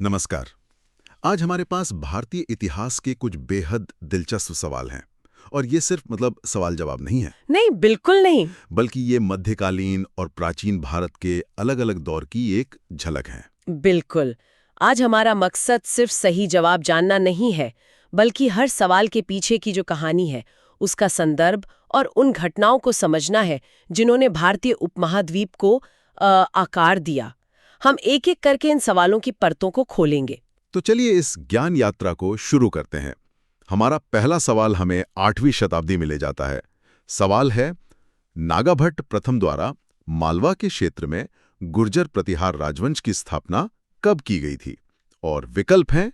नमस्कार। आज हमारे पास भारतीय इतिहास के कुछ बेहद दिलचस्प सवाल हैं और ये सिर्फ सवाल जवाब नहीं है, नहीं, बिल्कुल नहीं। बल्कि ये मध्यकालीन और प्राचीन भारत के अलग-अलग दौर की एक झलक है। बिल्कुल। आज हमारा मकसद सिर्फ सही जवाब जानना नहीं है, बल्कि हर सवाल के पीछे की जो कहानी है, उसका संदर्भ और उन घटनाओं को समझना है जिन्होंने भारतीय उपमहाद्वीप को आकार दिया। हम एक-एक करके इन सवालों की परतों को खोलेंगे। तो चलिए इस ज्ञान यात्रा को शुरू करते हैं। हमारा पहला सवाल हमें 8वीं शताब्दी में ले जाता है। सवाल है, नागाभट्ट प्रथम द्वारा मालवा के क्षेत्र में गुर्जर प्रतिहार राजवंश की स्थापना कब की गई थी? और विकल्प हैं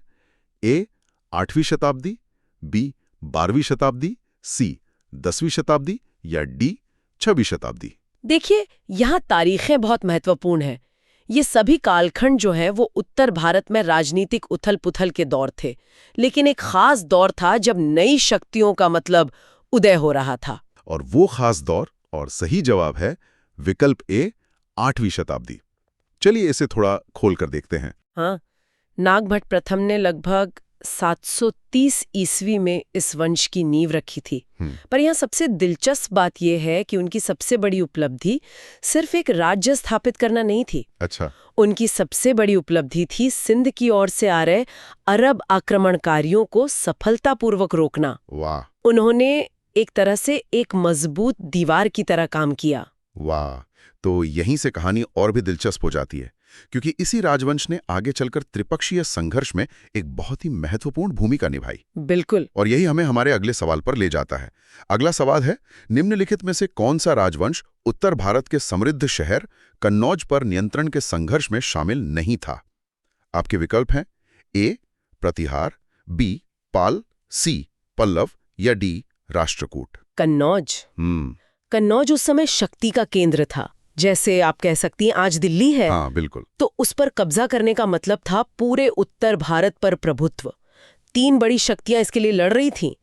ए 8वीं शताब्दी, बी 12वीं शताब्दी, सी 10वीं शताब्दी या डी 6वीं शताब्दी। देखिए, यहाँ तारीखें बहुत महत्वपूर्ण हैं। ये सभी कालखंड जो है वो उत्तर भारत में राजनीतिक उथल-पुथल के दौर थे, लेकिन एक खास दौर था जब नई शक्तियों का उदय हो रहा था। और वो खास दौर और सही जवाब है विकल्प ए 8वीं शताब्दी। चलिए इसे थोड़ा खोल कर देखते हैं। हाँ, नागभट्ट प्रथम ने लगभग 730 ईस्वी में इस वंश की नींव रखी थी। पर यहाँ सबसे दिलचस्प बात यह है कि उनकी सबसे बड़ी उपलब्धि सिर्फ एक राज्य स्थापित करना नहीं थी। अच्छा। उनकी सबसे बड़ी उपलब्धि थी सिंध की ओर से आ रहे अरब आक्रमणकारियों को सफलतापूर्वक रोकना। वाह। उन्होंने एक तरह से एक मजबूत दीवार की तरह काम किया। वाह, तो यहीं से कहानी और भी दिलचस्प हो जाती है, क्योंकि इसी राजवंश ने आगे चलकर त्रिपक्षीय संघर्ष में एक बहुत ही महत्वपूर्ण भूमिका निभाई। बिल्कुल। और यही हमें हमारे अगले सवाल पर ले जाता है। अगला सवाल है, निम्नलिखित में से कौन सा राजवंश उत्तर भारत के समृद्ध शहर कन्नौज पर नियंत्रण के संघर्ष में शामिल नहीं था? आपके विकल्प हैं ए प्रतिहार, बी पाल, सी पल्लव या डी राष्ट्रकूट। कन्नौज। कन्नौज उस समय शक्ति का केंद्र था, जैसे आप कह सकती हैं आज दिल्ली है। हाँ, बिल्कुल। तो उस पर कब्जा करने का मतलब था पूरे उत्तर भारत पर प्रभुत्व। 3 बड़ी शक्तियां इसके लिए लड़ रही थीं।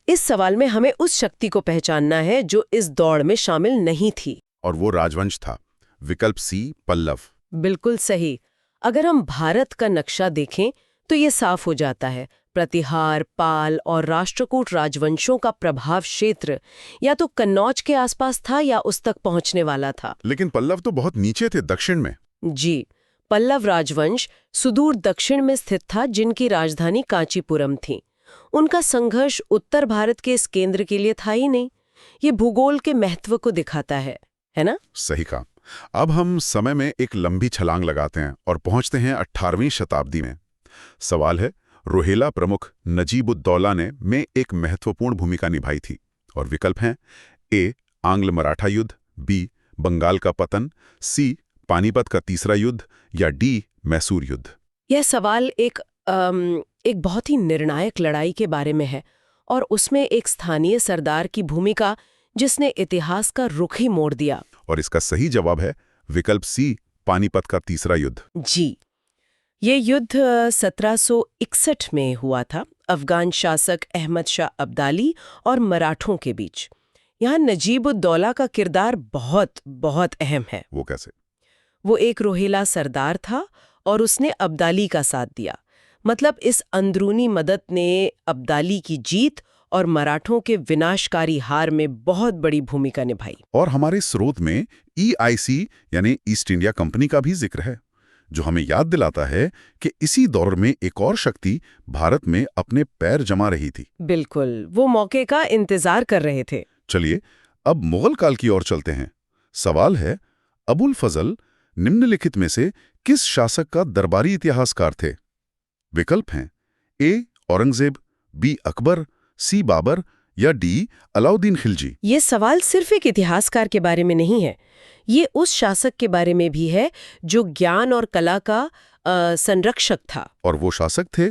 इस सवाल में हमें उस शक्ति को पहचानना है जो इस दौड़ में शामिल नहीं थी। और वो राजवंश था विकल्प सी पल्लव। बिल्कुल सही। अगर हम भारत का नक्शा देखें तो ये साफ हो जाता है। प्रतिहार, पाल और राष्ट्रकूट राजवंशों का प्रभाव क्षेत्र या तो कन्नौज के आसपास था या उस तक पहुंचने वाला था। लेकिन पल्लव तो बहुत नीचे थे, दक्षिण में। जी, पल्लव राजवंश सुदूर दक्षिण में स्थित था, जिनकी राजधानी कांचीपुरम थी। उनका संघर्ष उत्तर भारत के इस केंद्र के लिए था ही नहीं। ये भूगोल के महत्व को दिखाता है ना? सही कहा। अब हम समय में एक लंबी छलांग लगाते हैं और पहुंचते हैं 18वीं शताब्दी में। सवाल है, रोहेला प्रमुख नजीब-उद-दौला ने में एक महत्वपूर्ण भूमिका निभाई थी। और विकल्प हैं ए आंग्ल मराठा युद्ध, बी बंगाल का पतन, सी पानीपत का तीसरा युद्ध या डी मैसूर युद्ध। यह सवाल एक बहुत ही निर्णायक लड़ाई के बारे में है और उसमें एक स्थानीय सरदार की भूमिका जिसने इतिहास का रुख ही मोड़ दिया। और इसका सही जवाब है विकल्प सी पानीपत का तीसरा युद्ध। जी, ये युद्ध 1761 में हुआ था, अफगान शासक अहमद शाह अब्दाली और मराठों के बीच। यहाँ नजीब-उद-दौला का किरदार बहुत बहुत अहम है। वो कैसे? वो एक रोहेला सरदार था और उसने अब्दाली का साथ दिया। इस अंदरूनी मदद ने अब्दाली की जीत और मराठों के विनाशकारी हार में बहुत बड़ी भूमिका निभाई। और हमारे स्रोत में EIC यानी ईस्ट इंडिया कंपनी का भी जिक्र है, जो हमें याद दिलाता है कि इसी दौर में एक और शक्ति भारत में अपने पैर जमा रही थी। बिल्कुल, वो मौके का इंतजार कर रहे थे। चलिए अब मुगल काल की ओर चलते हैं। सवाल है, अबुल फजल निम्नलिखित में से किस शासक का दरबारी इतिहासकार थे? विकल्प हैं ए औरंगजेब, बी अकबर, सी बाबर या डी अलाउद्दीन खिलजी। ये सवाल सिर्फ एक इतिहासकार के बारे में नहीं है, ये उस शासक के बारे में भी है जो ज्ञान और कला का संरक्षक था। और वो शासक थे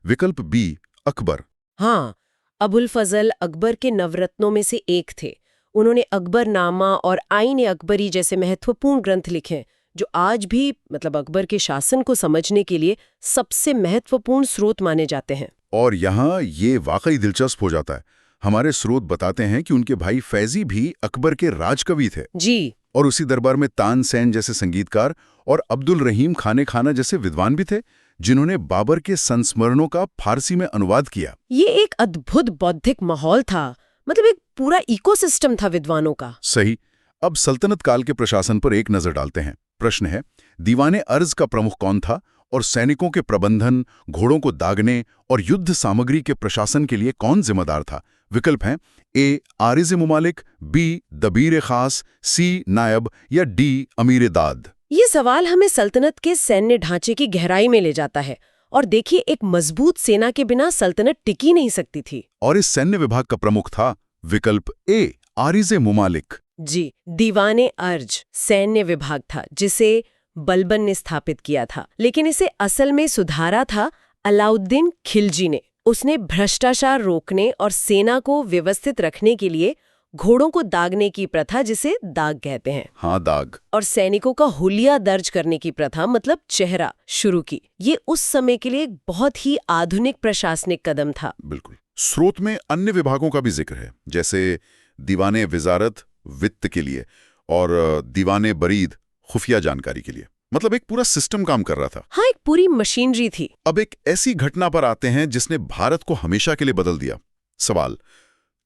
विकल्प बी अकबर। हाँ, अबुल फजल अकबर के नवरत्नों में से एक थे। उन्होंने अकबरनामा और आईन अकबरी जैसे महत्वपूर्ण ग्रंथ लिखे, जो आज भी अकबर के शासन को समझने के लिए सबसे महत्वपूर्ण स्रोत माने जाते हैं। और यहाँ ये वाकई दिलचस्प हो जाता है। हमारे स्रोत बताते हैं कि उनके भाई फैजी भी अकबर के राजकवि थे। जी। और उसी दरबार में तानसेन जैसे संगीतकार और अब्दुल रहीम खाने खाना जैसे विद्वान भी थे, जिन्होंने बाबर के संस्मरणों का फारसी में अनुवाद किया। ये एक अद्भुत बौद्धिक माहौल था, मतलब एक पूरा इकोसिस्टम था विद्वानों का। सही। अब सल्तनत काल के प्रशासन पर एक नजर डालते हैं। प्रश्न है, दीवाने अर्ज का प्रमुख कौन था और सैनिकों के प्रबंधन, घोड़ों को दागने और युद्ध सामग्री के प्रशासन के लिए कौन जिम्मेदार था? विकल्प हैं ए आरिज मुमालिक, बी दबीर खास, सी नायब या डी अमीर दाद। ये सवाल हमें सल्तनत के सैन्य ढांचे की गहराई में ले जाता है। और देखिए, एक मजबूत सेना के बिना सल्तनत टिकी नहीं सकती थी। और इस सैन्य विभाग का प्रमुख था विकल्प ए आरिज मुमालिक। जी, दीवाने अर्ज सैन्य विभाग था जिसे बलबन ने स्थापित किया था, लेकिन इसे असल में सुधारा था अलाउद्दीन खिलजी ने। उसने भ्रष्टाचार रोकने और सेना को व्यवस्थित रखने के लिए घोड़ों को दागने की प्रथा, जिसे दाग कहते हैं, हाँ दाग, और सैनिकों का हुलिया दर्ज करने की प्रथा, मतलब चेहरा, शुरू की। ये उस समय के लिए एक बहुत ही आधुनिक प्रशासनिक कदम था। बिल्कुल। स्रोत में अन्य विभागों का भी जिक्र है, जैसे दीवाने विजारत वित्त के लिए और दीवाने बरीद खुफिया जानकारी के लिए। मतलब एक पूरा सिस्टम काम कर रहा था। हाँ, एक पूरी मशीनरी थी। अब एक ऐसी घटना पर आते हैं जिसने भारत को हमेशा के लिए बदल दिया। सवाल,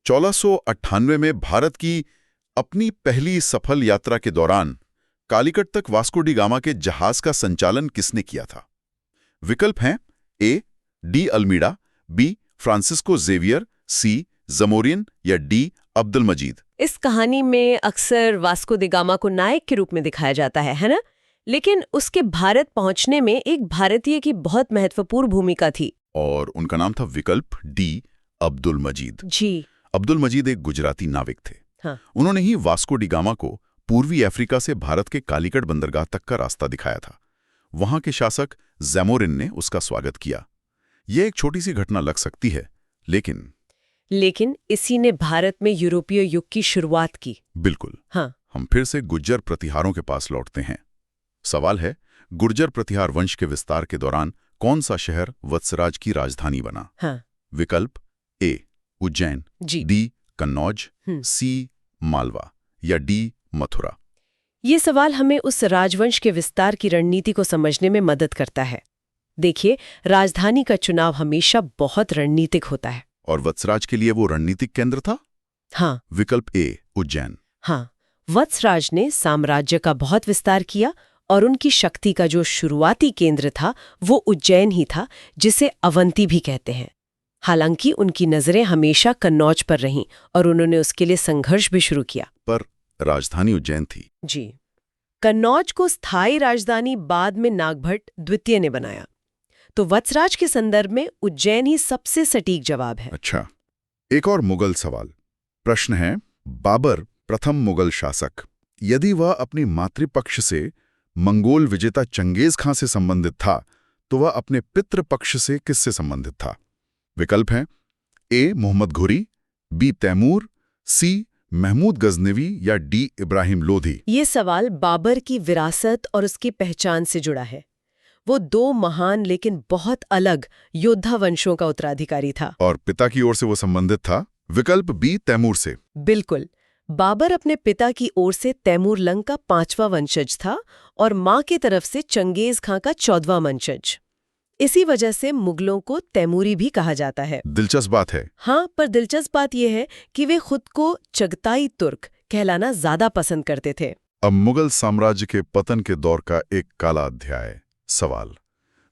1498 में भारत की अपनी पहली सफल यात्रा के दौरान कालीकट तक वास्को डी गामा के जहाज का संचालन किसने किया था? विकल्प हैं A D Almeida, B Francisco Xavier, C Zamorin या डी अब्दुल मजीद। इस कहानी में अक्सर वास्को द गामा को नायक के रूप में दिखाया जाता है ना? लेकिन उसके भारत पहुंचने में एक भारतीय की बहुत महत्वपूर्ण भूमिका थी, और उनका नाम था विकल्प डी अब्दुल मजीद। जी। अब्दुल मजीद एक गुजराती नाविक थे। हाँ। उन्होंने ही वास्को डी गामा को पूर्वी अफ्रीका से भारत के कालीकट बंदरगाह तक का रास्ता दिखाया था। वहां के शासक जैमोरिन ने उसका स्वागत किया। यह एक छोटी सी घटना लग सकती है, लेकिन इसी ने भारत में यूरोपीय युग की शुरुआत की। बिल्कुल। हाँ। हम फिर से गुर्जर प्रतिहारों के पास लौटते हैं। सवाल है, गुर्जर प्रतिहार वंश के विस्तार के दौरान कौन सा शहर वत्सराज की राजधानी बना? हाँ। विकल्प ए उज्जैन, डी कन्नौज, सी मालवा या डी मथुरा। ये सवाल हमें उस राजवंश के विस्तार की रणनीति को समझने में मदद करता है। देखिए, राजधानी का चुनाव हमेशा बहुत रणनीतिक होता है। और वत्सराज के लिए वो रणनीतिक केंद्र था? हाँ। विकल्प ए उज्जैन। हाँ, वत्सराज ने साम्राज्य का बहुत विस्तार किया और उनकी शक्ति का जो शुरुआती केंद्र था वो उज्जैन ही था, जिसे अवंती भी कहते हैं। हालांकि उनकी नजरें हमेशा कन्नौज पर रहीं और उन्होंने उसके लिए संघर्ष भी शुरू किया। पर राजधानी उज्जैन थी। जी। कन्नौज को स्थायी राजधानी बाद में नागभट्ट द्वितीय ने बनाया। तो वत्सराज के संदर्भ में उज्जैन ही सबसे सटीक जवाब है। अच्छा, एक और मुगल सवाल। प्रश्न है, बाबर प्रथम मुगल शासक, यदि वह अपनी मातृपक्ष से मंगोल विजेता चंगेज खां से संबंधित था, तो वह अपने पितृपक्ष से किससे संबंधित था? विकल्प हैं ए मोहम्मद घुरी, बी तैमूर, सी महमूद गजनवी या डी इब्राहिम लोधी। ये सवाल बाबर की विरासत और उसकी पहचान से जुड़ा है। वो दो महान लेकिन बहुत अलग योद्धा वंशों का उत्तराधिकारी था। और पिता की ओर से वो संबंधित था? विकल्प बी तैमूर से। बिल्कुल। बाबर अपने पिता की ओर से तैमूर लंग का 5वां वंशज था और मां की तरफ से चंगेज खां का 14वां वंशज। इसी वजह से मुगलों को तैमूरी भी कहा जाता है। दिलचस्प बात है। हाँ, पर दिलचस्प बात यह है कि वे खुद को चगताई तुर्क कहलाना ज्यादा पसंद करते थे। अब मुगल साम्राज्य के पतन के दौर का एक काला अध्याय। सवाल,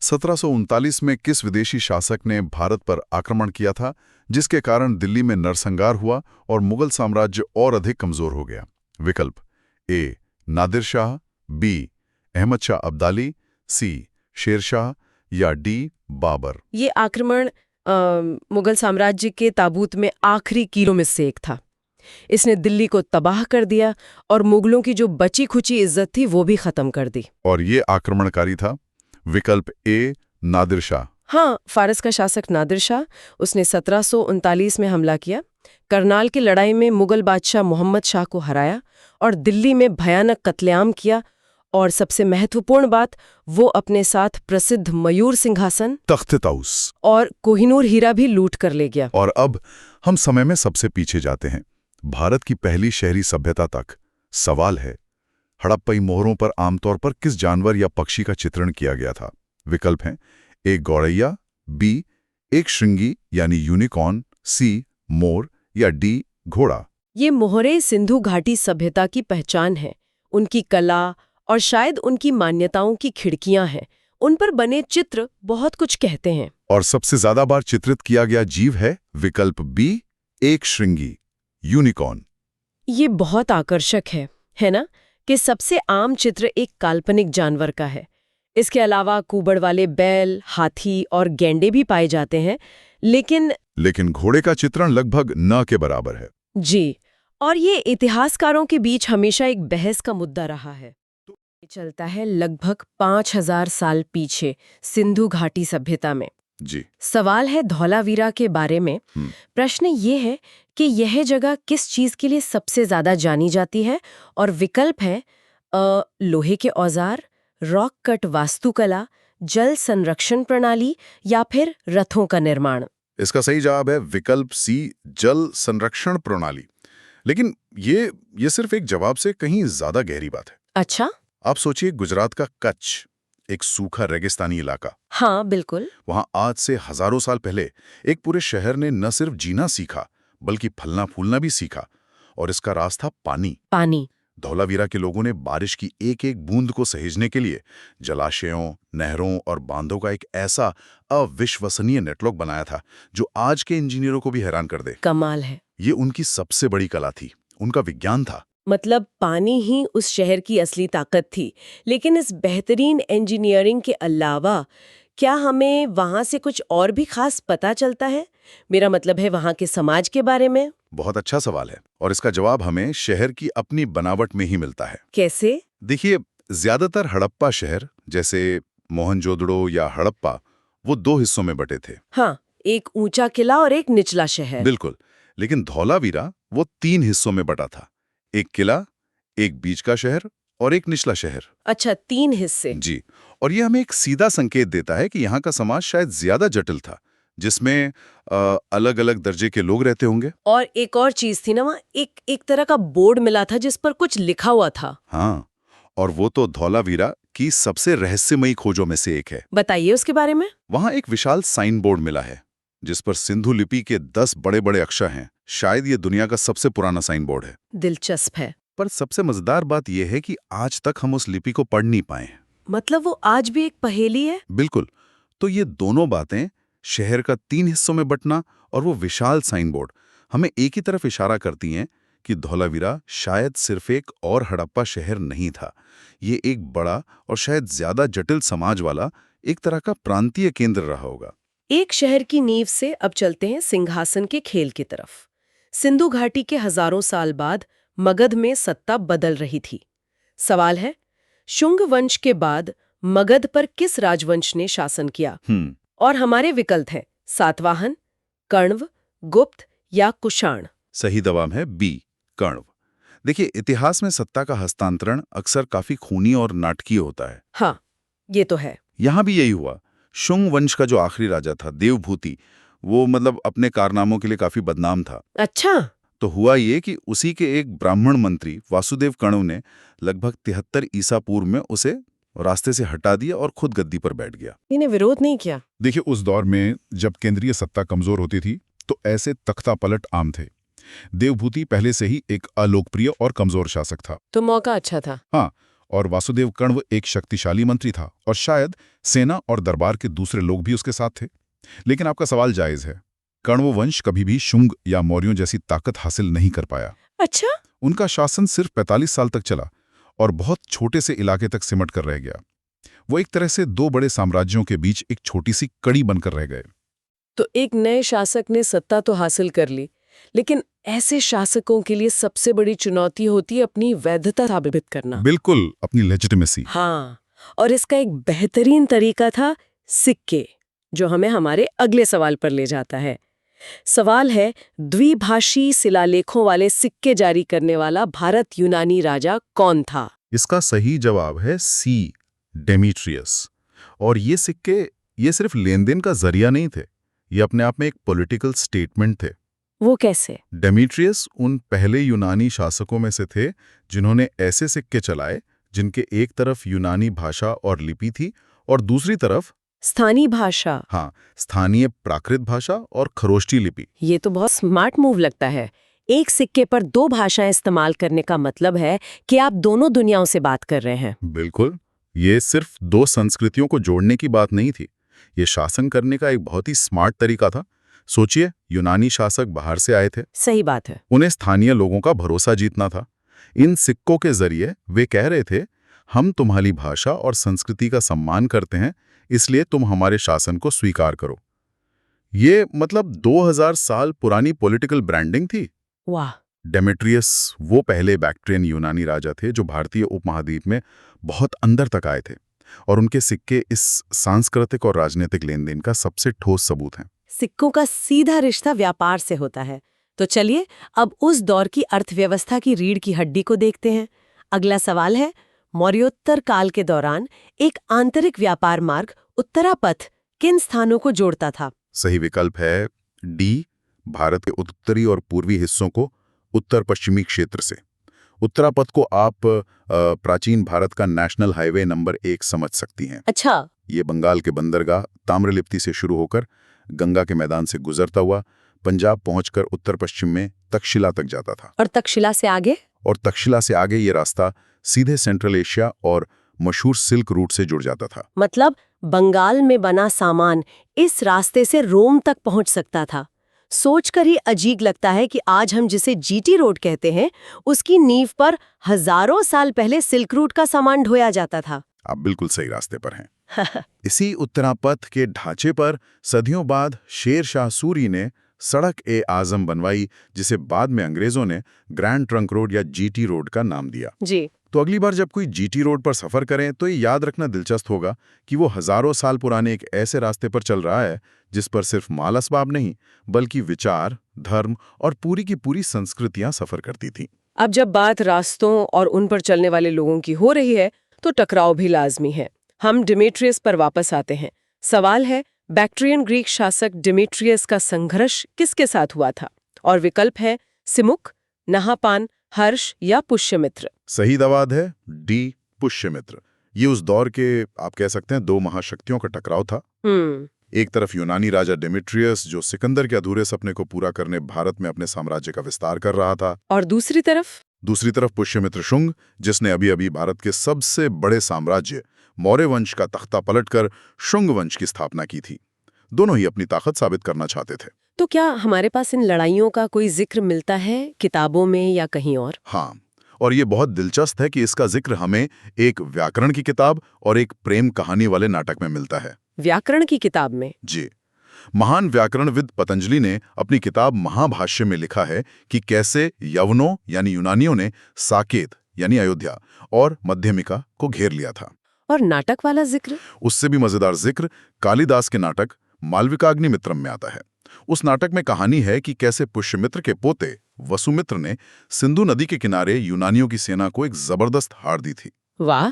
1739 में किस विदेशी शासक ने भारत पर आक्रमण किया था, जिसके कारण दिल्ली में नरसंहार हुआ और मुगल साम्राज्य और अधिक कमजोर हो गया? विकल्प ए नादिर शाह, बी अहमद शाह अब्दाली, सी शेर शाह या डी बाबर। ये आक्रमण मुगल साम्राज्य के ताबूत में आखिरी कीलों में से एक था। इसने दिल्ली को तबाह कर दिया और मुगलों की जो बची खुची इज्जत थी वो भी खत्म कर दी। और ये आक्रमणकारी था? विकल्प ए नादिर शाह। हाँ, फारस का शासक नादिर शाह। उसने 1739 में हमला किया, करनाल की लड़ाई में मुगल बादशाह मोहम्मद शाह को हराया और दिल्ली में भयानक कत्लेआम किया। और सबसे महत्वपूर्ण बात, वो अपने साथ प्रसिद्ध मयूर सिंहासन, तख्त ताउस और कोहिनूर हीरा भी लूट कर ले गया। और अब हम समय में सबसे पीछे जाते हैं, भारत की पहली शहरी सभ्यता तक। सवाल है, हड़प्पई मोहरों पर आमतौर पर किस जानवर या पक्षी का चित्रण किया गया था? विकल्प हैं ए गौरैया, बी एक श्रृंगी यानी यूनिकॉर्न, सी मोर या डी घोड़ा। ये मोहरे सिंधु घाटी सभ्यता की पहचान है, उनकी कला और शायद उनकी मान्यताओं की खिड़कियां हैं। उन पर बने चित्र बहुत कुछ कहते हैं। और सबसे ज्यादा बार चित्रित किया गया जीव है विकल्प बी एक श्रृंगी यूनिकॉर्न। ये बहुत आकर्षक है ना? कि सबसे आम चित्र एक काल्पनिक जानवर का है। इसके अलावा कुबड़ वाले बैल, हाथी और गैंडे भी पाए जाते हैं, लेकिन घोड़े का चित्रण लगभग न के बराबर है। जी, और ये इतिहासकारों के बीच हमेशा एक बहस का मुद्दा रहा है। ये चलता है लगभग 5000 साल पीछे सिंधु घाटी सभ्यता में। जी। सवाल है धौलावीरा के बारे में। प्रश्न ये है कि यह जगह किस चीज के लिए सबसे ज्यादा जानी जाती है, और विकल्प है लोहे के औजार, रॉक कट वास्तुकला, जल संरक्षण प्रणाली या फिर रथों का निर्माण। इसका सही जवाब है विकल्प सी जल संरक्षण प्रणाली। लेकिन ये सिर्फ एक जवाब से कहीं ज्यादा गहरी बात है। अच्छा? आप सोचिए गुजरात का कच्छ, एक सूखा रेगिस्तानी इलाका। हाँ बिल्कुल। वहां आज से हजारों साल पहले एक पूरे शहर ने न सिर्फ जीना सीखा बल्कि फलना फूलना भी सीखा, और इसका राज था पानी। धौलावीरा के लोगों ने बारिश की एक एक बूंद को सहेजने के लिए जलाशयों, नहरों और बांधों का एक ऐसा अविश्वसनीय नेटवर्क बनाया था जो आज के इंजीनियरों को भी हैरान कर दे। कमाल है। ये उनकी सबसे बड़ी कला थी, उनका विज्ञान था। मतलब पानी ही उस शहर की असली ताकत थी। लेकिन इस बेहतरीन इंजीनियरिंग के अलावा क्या हमें वहां से कुछ और भी खास पता चलता है? मेरा मतलब है वहां के समाज के बारे में। बहुत अच्छा सवाल है, और इसका जवाब हमें शहर की अपनी बनावट में ही मिलता है। कैसे? देखिए, ज्यादातर हड़प्पा शहर जैसे मोहनजोदड़ो या हड़प्पा वो दो हिस्सों में बटे थे। हाँ, एक ऊंचा किला और एक निचला शहर। बिल्कुल। लेकिन धौलावीरा वो 3 हिस्सों में बटा था, एक किला, एक बीच का शहर और एक निचला शहर। अच्छा, 3 हिस्से। जी, और ये हमें एक सीधा संकेत देता है कि यहाँ का समाज शायद ज्यादा जटिल था, जिसमें अलग अलग दर्जे के लोग रहते होंगे। और एक और चीज थी ना, वहाँ एक तरह का बोर्ड मिला था जिस पर कुछ लिखा हुआ था। हाँ, और वो तो धौलावीरा की सबसे रहस्यमयी खोजों में से एक है। बताइए उसके बारे में। वहां एक विशाल साइन बोर्ड मिला है जिस पर सिंधु लिपि के 10 बड़े बड़े अक्षर हैं। शायद ये दुनिया का सबसे पुराना साइन बोर्ड है। दिलचस्प है। पर सबसे मजेदार बात यह है कि आज तक हम उस लिपि को पढ़ नहीं पाए। मतलब वो आज भी एक पहेली है? बिल्कुल। तो ये दोनों बातें, शहर का 3 हिस्सों में बंटना और वो विशाल साइन बोर्ड, हमें एक ही तरफ इशारा करती हैं कि धौलावीरा शायद सिर्फ एक और हड़प्पा शहर नहीं था। ये एक बड़ा और शायद ज्यादा जटिल समाज वाला एक तरह का प्रांतीय केंद्र रहा होगा। एक शहर की नींव से अब चलते हैं सिंहासन के खेल की तरफ। सिंधु घाटी के हजारों साल बाद मगध में सत्ता बदल रही थी। सवाल है, शुंग वंश के बाद मगध पर किस राजवंश ने शासन किया? और हमारे विकल्प हैं सातवाहन, कण्व, गुप्त या कुषाण। सही जवाब है बी, कण्व। देखिए, इतिहास में सत्ता का हस्तांतरण अक्सर काफी खूनी और नाटकीय होता है। हाँ, ये तो है। यहां भी यही हुआ। शुंग वंश का जो आखिरी राजा था देवभूति, वो अपने कारनामों के लिए काफी बदनाम था। अच्छा। तो हुआ ये कि उसी के एक ब्राह्मण मंत्री वासुदेव कण्व ने लगभग 73 ईसा पूर्व में उसे रास्ते से हटा दिया और खुद गद्दी पर बैठ गया। इन्हें विरोध नहीं किया? देखिए, उस दौर में जब केंद्रीय सत्ता कमजोर होती थी तो ऐसे तख्ता पलट आम थे। देवभूति पहले से ही एक अलोकप्रिय और कमजोर शासक था। तो मौका अच्छा था। हाँ, और वासुदेव कण्व एक शक्तिशाली मंत्री था और शायद सेना और दरबार के दूसरे लोग भी उसके साथ थे। लेकिन आपका सवाल जायज है। कण्व वंश कभी भी शुंग या मौर्यों जैसी ताकत हासिल नहीं कर पाया। अच्छा? उनका शासन सिर्फ 45 साल तक चला और बहुत छोटे से इलाके तक सिमट कर रह गया। वो एक तरह से 2 बड़े साम्राज्यों के बीच एक छोटी सी कड़ी बनकर रह गए। तो एक नए शासक ने सत्ता तो हासिल कर ली, लेकिन ऐसे शासकों के लिए सबसे बड़ी चुनौती होती है अपनी वैधता साबित करना। बिल्कुल, अपनी लेजिटिमेसी। हाँ, और इसका एक बेहतरीन तरीका था सिक्के, जो हमें हमारे अगले सवाल पर ले जाता है। सवाल है, द्विभाषी शिलालेखों वाले सिक्के जारी करने वाला भारत यूनानी राजा कौन था? इसका सही जवाब है सी, डेमीट्रियस। और ये सिक्के ये सिर्फ लेन देन का जरिया नहीं थे, ये अपने आप में एक पॉलिटिकल स्टेटमेंट थे। वो कैसे? डेमीट्रियस उन पहले यूनानी शासकों में से थे जिन्होंने ऐसे सिक्के चलाए जिनके एक तरफ यूनानी भाषा और लिपि थी और दूसरी तरफ स्थानीय भाषा, हाँ, स्थानीय प्राकृत भाषा और खरोष्टी लिपि। ये तो बहुत स्मार्ट मूव लगता है। एक सिक्के पर दो भाषाएं इस्तेमाल करने का मतलब है कि आप दोनों दुनियाओं से बात कर रहे हैं। बिल्कुल, ये सिर्फ दो संस्कृतियों को जोड़ने की बात नहीं थी, ये शासन करने का एक बहुत ही स्मार्ट तरीका था। सोचिए, यूनानी शासक बाहर से आए थे, सही बात है। उन्हें स्थानीय लोगों का भरोसा जीतना था। इन सिक्कों के जरिए वे कह रहे थे, हम तुम्हारी भाषा और संस्कृति का सम्मान करते हैं, इसलिए तुम हमारे शासन को स्वीकार करो। ये मतलब 2000 साल पुरानी पॉलिटिकल ब्रांडिंग थी। वाह। डेमेट्रियस वो पहले बैक्ट्रियन यूनानी राजा थे जो भारतीय उपमहाद्वीप में बहुत अंदर तक आए थे, और उनके सिक्के इस सांस्कृतिक और राजनीतिक लेन देन का सबसे ठोस सबूत हैं। सिक्कों का सीधा रिश्ता व्यापार से होता है। तो चलिए अब उस दौर की अर्थव्यवस्था की रीढ़ की हड्डी को देखते हैं। अगला सवाल है, मौर्योत्तर काल के दौरान एक आंतरिक व्यापार मार्ग उत्तरापथ किन स्थानों को जोड़ता था? सही विकल्प है डी, भारत के उत्तरी और पूर्वी हिस्सों को उत्तर पश्चिमी क्षेत्र से। उत्तरापथ को आप प्राचीन भारत का नेशनल हाईवे नंबर 1 समझ सकती हैं। अच्छा। ये बंगाल के बंदरगाह ताम्रलिप्ति से शुरू होकर गंगा के मैदान से गुजरता हुआ पंजाब पहुंचकर उत्तर पश्चिम में तक्षशिला तक जाता था। और तक्षशिला से आगे? और तक्षशिला से आगे ये रास्ता सीधे सेंट्रल एशिया और मशहूर सिल्क रूट से जुड़ जाता था। मतलब बंगाल में बना सामान इस रास्ते से रोम तक पहुंच सकता था। सोचकर ही अजीब लगता है कि आज हम जिसे जीटी रोड कहते हैं, उसकी नींव पर हजारों साल पहले सिल्क रूट का सामान ढोया जाता था। आप बिल्कुल सही रास्ते पर हैं। इसी उत्तरापथ के ढांचे पर सदियों बाद शेर शाह सूरी ने सड़क-ए-आज़म बनवाई, जिसे बाद में अंग्रेजों ने ग्रैंड ट्रंक रोड या जीटी रोड का नाम दिया। जी। तो अगली बार जब कोई जीटी रोड पर सफर करें तो ये याद रखना दिलचस्प होगा कि वो हजारों साल पुराने एक ऐसे रास्ते पर चल रहा है जिस पर सिर्फ माल असबाब नहीं, बल्कि विचार, धर्म और पूरी की पूरी संस्कृतियां सफर करती थीं। अब जब बात रास्तों और उन पर चलने वाले लोगों की हो रही है, तो टकराव भी लाजमी है। हम डिमेट्रियस पर वापस आते हैं। सवाल है, बैक्ट्रियन ग्रीक शासक डिमेट्रियस का संघर्ष किसके साथ हुआ था? और विकल्प है सिमुक, नहापान, हर्ष या पुष्यमित्र। सही जवाब है डी, पुष्यमित्र। ये उस दौर के, आप कह सकते हैं, दो महाशक्तियों का टकराव था। एक तरफ यूनानी राजा डिमेट्रियस, जो सिकंदर के अधूरे सपने को पूरा करने भारत में अपने साम्राज्य का विस्तार कर रहा था, और दूसरी तरफ पुष्यमित्र शुंग, जिसने अभी अभी भारत के सबसे बड़े साम्राज्य मौर्य वंश का तख्ता पलटकर शुंग वंश की स्थापना की थी। दोनों ही अपनी ताकत साबित करना चाहते थे। तो क्या हमारे पास इन लड़ाइयों का कोई जिक्र मिलता है किताबों में या कहीं और? हाँ, और ये बहुत दिलचस्प है कि इसका जिक्र हमें एक व्याकरण की किताब और एक प्रेम कहानी वाले नाटक में मिलता है। व्याकरण की किताब में? जी। महान व्याकरणविद पतंजलि ने अपनी किताब महाभाष्य में लिखा है कि कैसे यवनों यानी यूनानियों ने साकेत यानी अयोध्या और मध्यमिका को घेर लिया था। और नाटक वाला जिक्र? उससे भी मजेदार जिक्र कालिदास के नाटक मालविकाग्निमित्रम में आता है। उस नाटक में कहानी है कि कैसे पुष्यमित्र के पोते वसुमित्र ने सिंधु नदी के किनारे यूनानियों की सेना को एक जबरदस्त हार दी थी। वाह।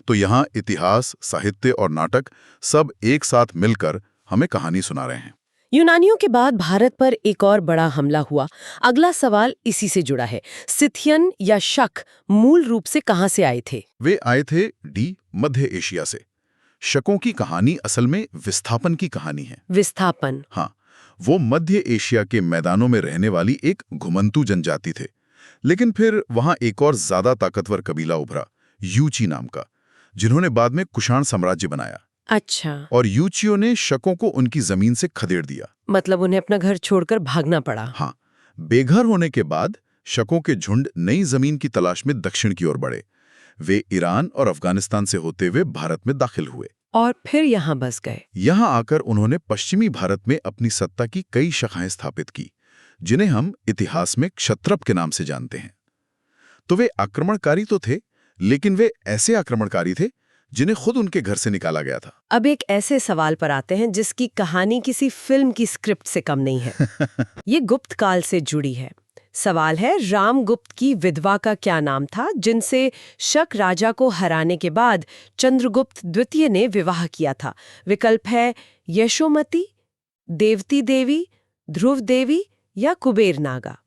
तो यहाँ इतिहास, साहित्य और नाटक सब एक साथ मिलकर हमें कहानी सुना रहे हैं। यूनानियों के बाद भारत पर एक और बड़ा हमला हुआ। अगला सवाल इसी से जुड़ा है। सिथियन या शक मूल रूप से कहां से आए थे? वे आए थे डी, मध्य एशिया से। शकों की कहानी असल में विस्थापन की कहानी है। विस्थापन? हाँ, वो मध्य एशिया के मैदानों में रहने वाली एक घुमंतू जनजाति थे। लेकिन फिर वहां एक और ज्यादा ताकतवर कबीला उभरा, यूची नाम का, जिन्होंने बाद में कुषाण साम्राज्य बनाया। अच्छा। और यूचियों ने शकों को उनकी जमीन से खदेड़ दिया। मतलब उन्हें अपना घर छोड़कर भागना पड़ा? हाँ, बेघर होने के बाद शकों के झुंड नई जमीन की तलाश में दक्षिण की ओर बढ़े। वे ईरान और अफगानिस्तान से होते हुए भारत में दाखिल हुए और फिर यहाँ बस गए। यहाँ आकर उन्होंने पश्चिमी भारत में अपनी सत्ता की कई शाखाएं स्थापित की, जिन्हें हम इतिहास में क्षत्रप के नाम से जानते हैं। तो वे आक्रमणकारी तो थे, लेकिन वे ऐसे आक्रमणकारी थे जिन्हें खुद उनके घर से निकाला गया था। अब एक ऐसे सवाल पर आते हैं जिसकी कहानी किसी फिल्म की स्क्रिप्ट से कम नहीं है। ये गुप्त काल से जुड़ी है। सवाल है, रामगुप्त की विधवा का क्या नाम था जिनसे शक राजा को हराने के बाद चंद्रगुप्त द्वितीय ने विवाह किया था? विकल्प है यशोमती, देवती देवी, ध्रुव देवी या कुबेर नागा।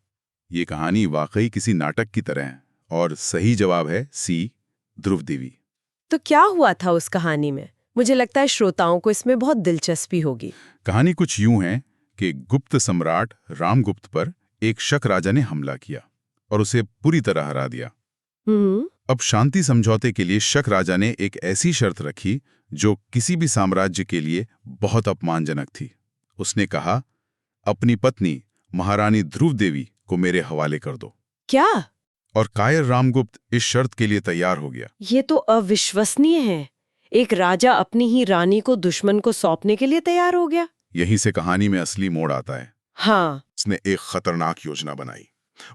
ये कहानी वाकई किसी नाटक की तरह है और सही जवाब है सी, ध्रुव देवी। तो क्या हुआ था उस कहानी में? मुझे लगता है श्रोताओं को इसमें बहुत दिलचस्पी होगी। कहानी कुछ यूं है कि गुप्त सम्राट रामगुप्त पर एक शक राजा ने हमला किया और उसे पूरी तरह हरा दिया। अब शांति समझौते के लिए शक राजा ने एक ऐसी शर्त रखी जो किसी भी साम्राज्य के लिए बहुत अपमानजनक थी। उसने कहा, अपनी पत्नी महारानी ध्रुव देवी को मेरे हवाले कर दो। क्या? और कायर रामगुप्त इस शर्त के लिए तैयार हो गया। ये तो अविश्वसनीय है। एक राजा अपनी ही रानी को दुश्मन को सौंपने के लिए तैयार हो गया। यहीं से कहानी में असली मोड़ आता है। हाँ, उसने एक खतरनाक योजना बनाई।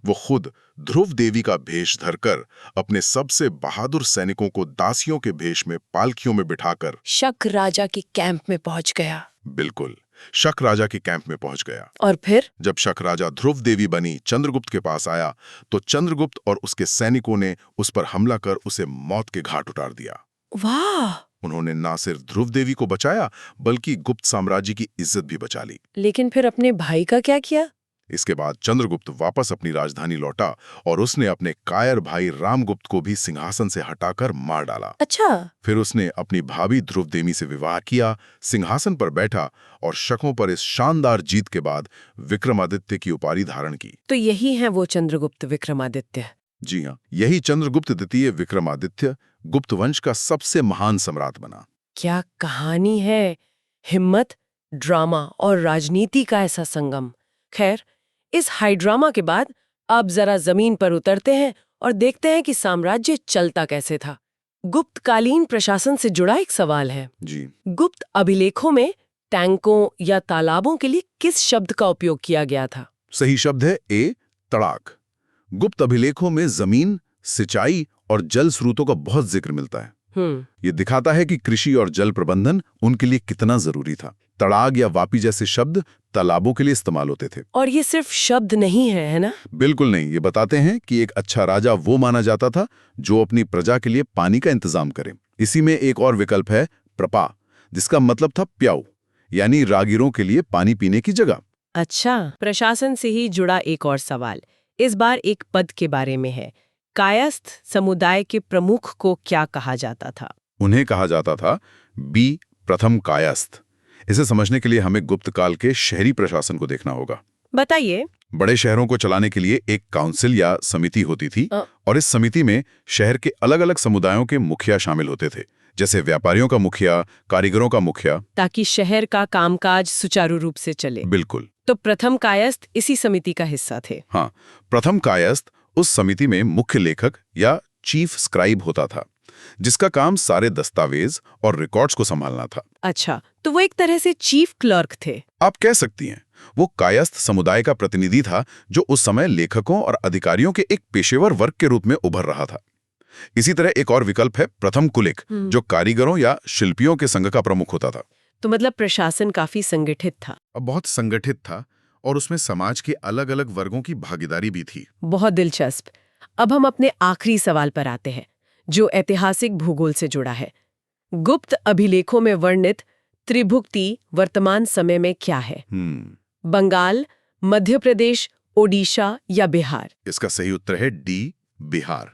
वो खुद ध्रुव देवी का भेष धरकर अपने सबसे बहादुर सैनिकों को दासियों के भेष में पालकियों में बिठाकर शक राजा के कैंप में पहुंच गया। बिल्कुल शक राजा के कैंप में पहुंच गया। और फिर जब शक राजा ध्रुव देवी बनी चंद्रगुप्त के पास आया तो चंद्रगुप्त और उसके सैनिकों ने उस पर हमला कर उसे मौत के घाट उतार दिया। वाह! उन्होंने न सिर्फ ध्रुव देवी को बचाया बल्कि गुप्त साम्राज्य की इज्जत भी बचा ली। लेकिन फिर अपने भाई का क्या किया? इसके बाद चंद्रगुप्त वापस अपनी राजधानी लौटा और उसने अपने कायर भाई रामगुप्त को भी सिंहासन से हटाकर मार डाला। अच्छा। फिर उसने अपनी भाभी ध्रुव देवी से विवाह किया, सिंहासन पर बैठा और शकों पर इस शानदार जीत के बाद विक्रमादित्य की उपाधि धारण की। तो यही है वो चंद्रगुप्त विक्रमादित्य। जी हाँ, यही चंद्रगुप्त द्वितीय विक्रमादित्य गुप्त वंश का सबसे महान सम्राट बना। क्या कहानी है! हिम्मत, ड्रामा और राजनीति का ऐसा संगम। खैर, इस हाई ड्रामा के बाद अब जरा जमीन पर उतरते हैं और देखते हैं कि साम्राज्य चलता कैसे था। गुप्तकालीन प्रशासन से जुड़ा एक सवाल है। जी, गुप्त अभिलेखों में टैंकों या तालाबों के लिए किस शब्द का उपयोग किया गया था? सही शब्द है ए, तड़ाक। गुप्त अभिलेखों में जमीन, सिंचाई और जल स्रोतों का बहुत जिक्र मिलता है। ये दिखाता है कि कृषि और जल प्रबंधन उनके लिए कितना जरूरी था। तड़ाग या वापी जैसे शब्द तालाबों के लिए इस्तेमाल होते थे। और ये सिर्फ शब्द नहीं है ना? बिल्कुल नहीं, ये बताते हैं कि एक अच्छा राजा वो माना जाता था जो अपनी प्रजा के लिए पानी का इंतजाम करे। इसी में एक और विकल्प है प्रपा, जिसका मतलब था प्याऊ, यानी रागीरों के लिए पानी पीने की जगह। अच्छा, प्रशासन से ही जुड़ा एक और सवाल इस बार एक पद के बारे में है। कायस्थ समुदाय के प्रमुख को क्या कहा जाता था? उन्हें कहा जाता था बी प्रथम कायस्थ। इसे समझने के लिए हमें गुप्त काल के शहरी प्रशासन को देखना होगा। बताइए। बड़े शहरों को चलाने के लिए एक काउंसिल या समिति होती थी और इस समिति में शहर के अलग-अलग समुदायों के मुखिया शामिल होते थे, जैसे व्यापारियों का मुखिया, कारीगरों का मुखिया, ताकि शहर का कामकाज सुचारू रूप से चले। बिल्कुल। तो प्रथम कायस्थ इसी समिति का हिस्सा थे। हाँ, प्रथम कायस्थ उस समिति में मुख्य लेखक या चीफ स्क्राइब होता था, जिसका काम सारे दस्तावेज और रिकॉर्ड्स को संभालना था। अच्छा, तो वो एक तरह से चीफ क्लर्क थे। आप कह सकती हैं, वो कायस्थ समुदाय का प्रतिनिधि था जो उस समय लेखकों और अधिकारियों के एक पेशेवर वर्ग के रूप में उभर रहा था। इसी तरह एक और विकल्प है प्रथम कुलिक, जो कारीगरों या शिल्पियों के संघ का प्रमुख होता था। तो मतलब प्रशासन काफी संगठित था। बहुत संगठित था और उसमें समाज के अलग-अलग वर्गों की भागीदारी भी थी। बहुत दिलचस्प। अब हम अपने आखिरी सवाल पर आते हैं, जो ऐतिहासिक भूगोल से जुड़ा है। गुप्त अभिलेखों में वर्णित त्रिभुक्ति वर्तमान समय में क्या है? बंगाल, मध्य प्रदेश, ओडिशा या बिहार? इसका सही उत्तर है डी, बिहार।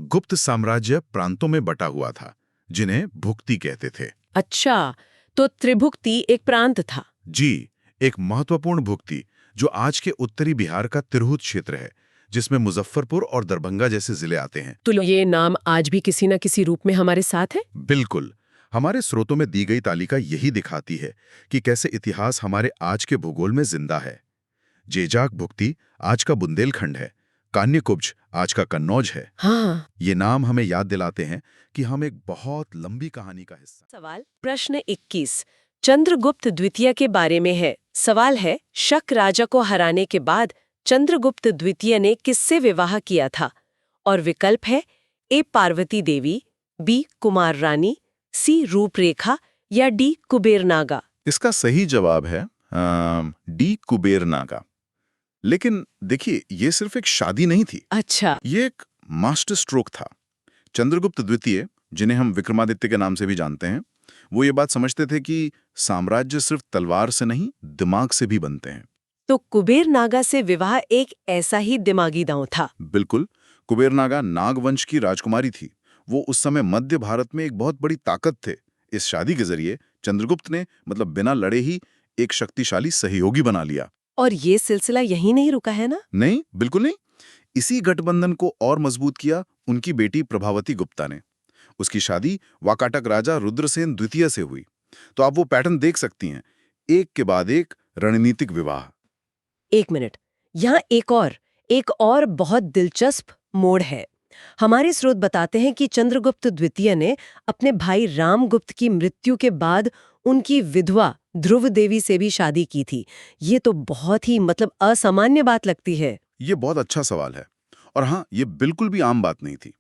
गुप्त साम्राज्य प्रांतों में बटा हुआ था, जिन्हें भुक्ति कहते थे। अच्छा, तो त्रिभुक्ति एक प्रांत था। जी, एक महत्वपूर्ण भुक्ति जो आज के उत्तरी बिहार का तिरहुत क्षेत्र है, जिसमें मुजफ्फरपुर और दरभंगा जैसे जिले आते हैं। तो ये नाम आज भी किसी न किसी रूप में हमारे साथ है? बिल्कुल। हमारे स्रोतों में दी गई तालिका यही दिखाती है कि कैसे इतिहास हमारे आज के भूगोल में जिंदा है। जेजाक भुक्ति आज का बुंदेलखंड है, कान्यकुब्ज आज का कन्नौज है। हाँ। ये नाम हमें याद दिलाते हैं कि हम एक बहुत लंबी कहानी का हिस्सा। सवाल प्रश्न 21 चंद्रगुप्त द्वितीय के बारे में है। सवाल है, शक राजा को हराने के बाद चंद्रगुप्त द्वितीय ने किससे विवाह किया था? और विकल्प है ए पार्वती देवी, बी कुमार रानी, सी रूपरेखा या डी कुबेरनागा। इसका सही जवाब है डी, कुबेरनागा। लेकिन देखिए, ये सिर्फ एक शादी नहीं थी। अच्छा। ये एक मास्टर स्ट्रोक था। चंद्रगुप्त द्वितीय, जिन्हें हम विक्रमादित्य के नाम से भी जानते हैं, वो ये बात समझते थे कि साम्राज्य सिर्फ तलवार से नहीं, दिमाग से भी बनते हैं। तो कुबेरनागा से विवाह एक ऐसा ही दिमागी दांव था। बिल्कुल। कुबेरनागा नागवंश की राजकुमारी थी। वो उस समय मध्य भारत में एक बहुत बड़ी ताकत थे, इस शादी के जरिए चंद्रगुप्त ने मतलब बिना लड़े ही एक शक्तिशाली सहयोगी बना लिया। और ये सिलसिला यहीं नहीं रुका है ना? नहीं, बिल्कुल नहीं। इसी गठबंधन को और मजबूत किया उनकी बेटी प्रभावती गुप्ता ने। उसकी शादी वाकाटक राजा रुद्रसेन द्वितीय से हुई। तो आप वो पैटर्न देख सकती हैं, एक के बाद एक रणनीतिक विवाह। एक मिनट, यहाँ एक और बहुत दिलचस्प मोड़ है। हमारे स्रोत बताते हैं कि चंद्रगुप्त द्वितीय ने अपने भाई रामगुप्त की मृत्यु के बाद उनकी विधवा ध्रुव देवी से भी शादी की थी। ये तो बहुत ही असामान्य बात लगती है। ये बहुत अच्छा सवाल है। और हाँ, ये बिल्कुल भी आम बात नहीं थी।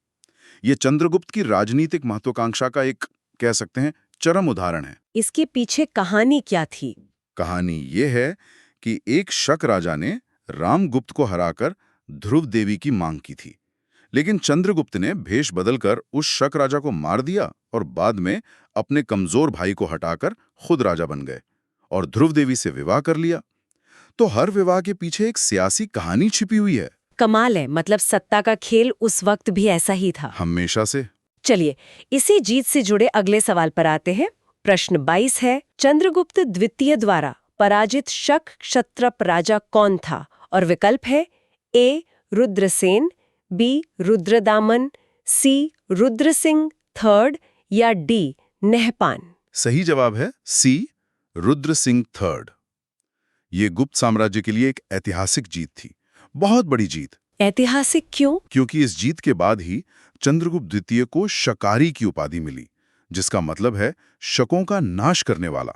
ये चंद्रगुप्त की राजनीतिक महत्वाकांक्षा का एक, कह सकते हैं, चरम उदाहरण है। इसके पीछे कहानी क्या थी? कहानी ये है कि एक शक राजा ने रामगुप्त को हराकर ध्रुव देवी की मांग की थी, लेकिन चंद्रगुप्त ने भेष बदलकर उस शक राजा को मार दिया और बाद में अपने कमजोर भाई को हटाकर खुद राजा बन गए और ध्रुव देवी से विवाह कर लिया। तो हर विवाह के पीछे एक सियासी कहानी छिपी हुई है। कमाल है, सत्ता का खेल उस वक्त भी ऐसा ही था। हमेशा से। चलिए, इसी जीत से जुड़े अगले सवाल पर आते हैं। प्रश्न 22 है, चंद्रगुप्त द्वितीय द्वारा पराजित शक क्षत्रप राजा कौन था? और विकल्प है ए रुद्रसेन, बी रुद्रदामन, सी रुद्रसिंह थर्ड या डी नहपान। सही जवाब है सी, रुद्रसिंह थर्ड। ये गुप्त साम्राज्य के लिए एक ऐतिहासिक जीत थी, बहुत बड़ी जीत। ऐतिहासिक क्यों? क्योंकि इस जीत के बाद ही चंद्रगुप्त द्वितीय को शकारी की उपाधि मिली, जिसका मतलब है शकों का नाश करने वाला।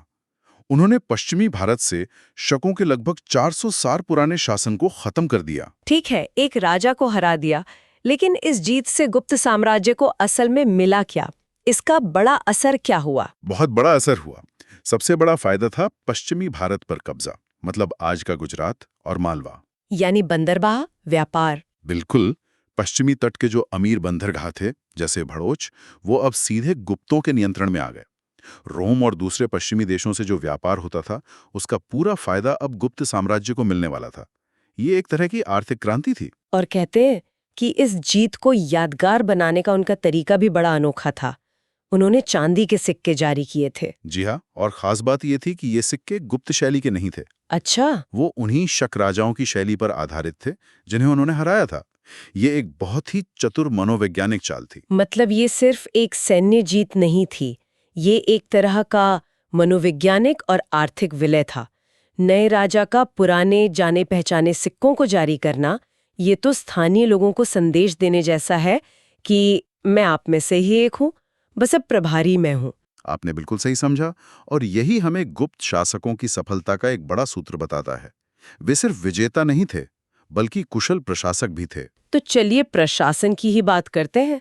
उन्होंने पश्चिमी भारत से शकों के लगभग 400 साल पुराने शासन को खत्म कर दिया। ठीक है, एक राजा को हरा दिया, लेकिन इस जीत से गुप्त साम्राज्य को असल में मिला क्या? इसका बड़ा असर क्या हुआ? बहुत बड़ा असर हुआ। सबसे बड़ा फायदा था पश्चिमी भारत पर कब्जा, मतलब आज का गुजरात और मालवा। यानी बंदरगाह, व्यापार। बिल्कुल। पश्चिमी तट के जो अमीर बंदरगाह थे, जैसे भड़ोच, वो अब सीधे गुप्तों के नियंत्रण में आ गए। रोम और दूसरे पश्चिमी देशों से जो व्यापार होता था, उसका पूरा फायदा अब गुप्त साम्राज्य को मिलने वाला था। ये एक तरह की आर्थिक क्रांति थी। और कहते हैं कि इस जीत को यादगार बनाने का उनका तरीका भी बड़ा अनोखा था। उन्होंने चांदी के सिक्के जारी किए थे। जी हाँ, और खास बात ये थी कि ये सिक्के गुप्त शैली के नहीं थे। अच्छा। वो उन्हीं शक राजाओं की शैली पर आधारित थे जिन्हें उन्होंने हराया था। ये एक बहुत ही चतुर मनोवैज्ञानिक चाल थी। मतलब ये सिर्फ एक सैन्य जीत नहीं थी, ये एक तरह का मनोवैज्ञानिक और आर्थिक विलय था। नए राजा का पुराने जाने पहचाने सिक्कों को जारी करना, ये तो स्थानीय लोगों को संदेश देने जैसा है कि मैं आप में से ही एक हूँ, बस अब प्रभारी मैं हूँ। आपने बिल्कुल सही समझा, और यही हमें गुप्त शासकों की सफलता का एक बड़ा सूत्र बताता है। वे सिर्फ विजेता नहीं थे, बल्कि कुशल प्रशासक भी थे। तो चलिए प्रशासन की ही बात करते हैं।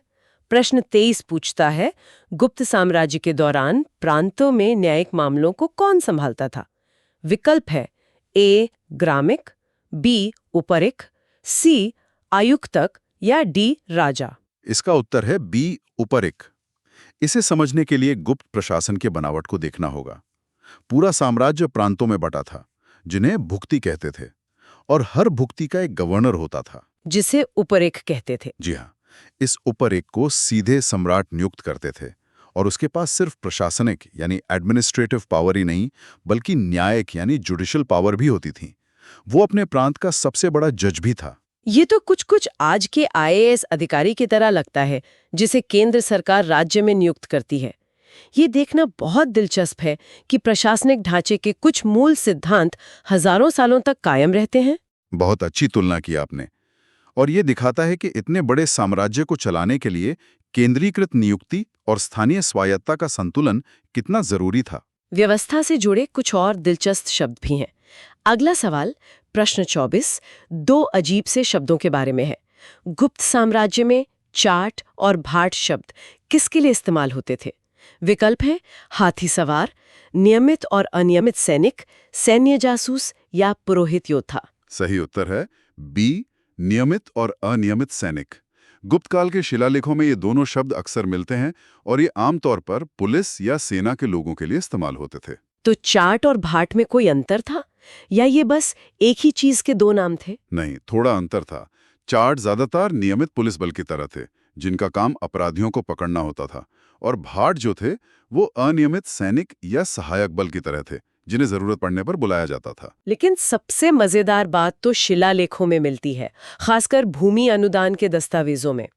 प्रश्न 23 पूछता है, गुप्त साम्राज्य के दौरान प्रांतों में न्यायिक मामलों को कौन संभालता था? विकल्प है ए ग्रामिक, बी उपरिक, सी आयुक्तक या डी राजा। इसका उत्तर है बी उपरिक। इसे समझने के लिए गुप्त प्रशासन के बनावट को देखना होगा। पूरा साम्राज्य प्रांतों में बटा था, जिन्हें भुक्ति कहते थे, और हर भुक्ति का एक गवर्नर होता था, जिसे उपरिक कहते थे। जी हाँ, इस उपरिक को सीधे सम्राट नियुक्त करते थे, और उसके पास सिर्फ प्रशासनिक यानी एडमिनिस्ट्रेटिव पावर ही नहीं, बल्कि न्यायिक यानी जुडिशियल पावर भी होती थी। वो अपने प्रांत का सबसे बड़ा जज भी था। ये तो कुछ आज के आईएएस अधिकारी की तरह लगता है, जिसे केंद्र सरकार राज्य में नियुक्त करती है। ये देखना बहुत दिलचस्प है कि प्रशासनिक ढांचे के कुछ मूल सिद्धांत हजारों सालों तक कायम रहते हैं। बहुत अच्छी तुलना की आपने, और ये दिखाता है कि इतने बड़े साम्राज्य को चलाने के लिए केंद्रीकृत नियुक्ति और स्थानीय स्वायत्ता का संतुलन कितना जरूरी था। व्यवस्था से जुड़े कुछ और दिलचस्प शब्द भी हैं। अगला सवाल, प्रश्न 24, 2 अजीब से शब्दों के बारे में है। गुप्त साम्राज्य में चाट और भाट शब्द किसके लिए इस्तेमाल होते थे? विकल्प है हाथी सवार, नियमित और अनियमित सैनिक, सैन्य जासूस या पुरोहित योद्धा। सही उत्तर है बी, नियमित और अनियमित सैनिक। गुप्त काल के शिलालेखों में ये दोनों शब्द अक्सर मिलते हैं, और ये आमतौर पर पुलिस या सेना के लोगों के लिए इस्तेमाल होते थे। तो चाट और भाट में कोई अंतर था, या ये बस एक ही चीज के दो नाम थे? नहीं, थोड़ा अंतर था। चाट ज्यादातर नियमित पुलिस बल की तरह थे, जिनका काम अपराधियों को पकड़ना होता था, और भाट जो थे वो अनियमित सैनिक या सहायक बल की तरह थे, जिन्हें जरूरत पड़ने पर बुलाया जाता था। लेकिन सबसे मजेदार बात तो शिलालेखों में मिलती है, खासकर भूमि अनुदान के दस्तावेजों में।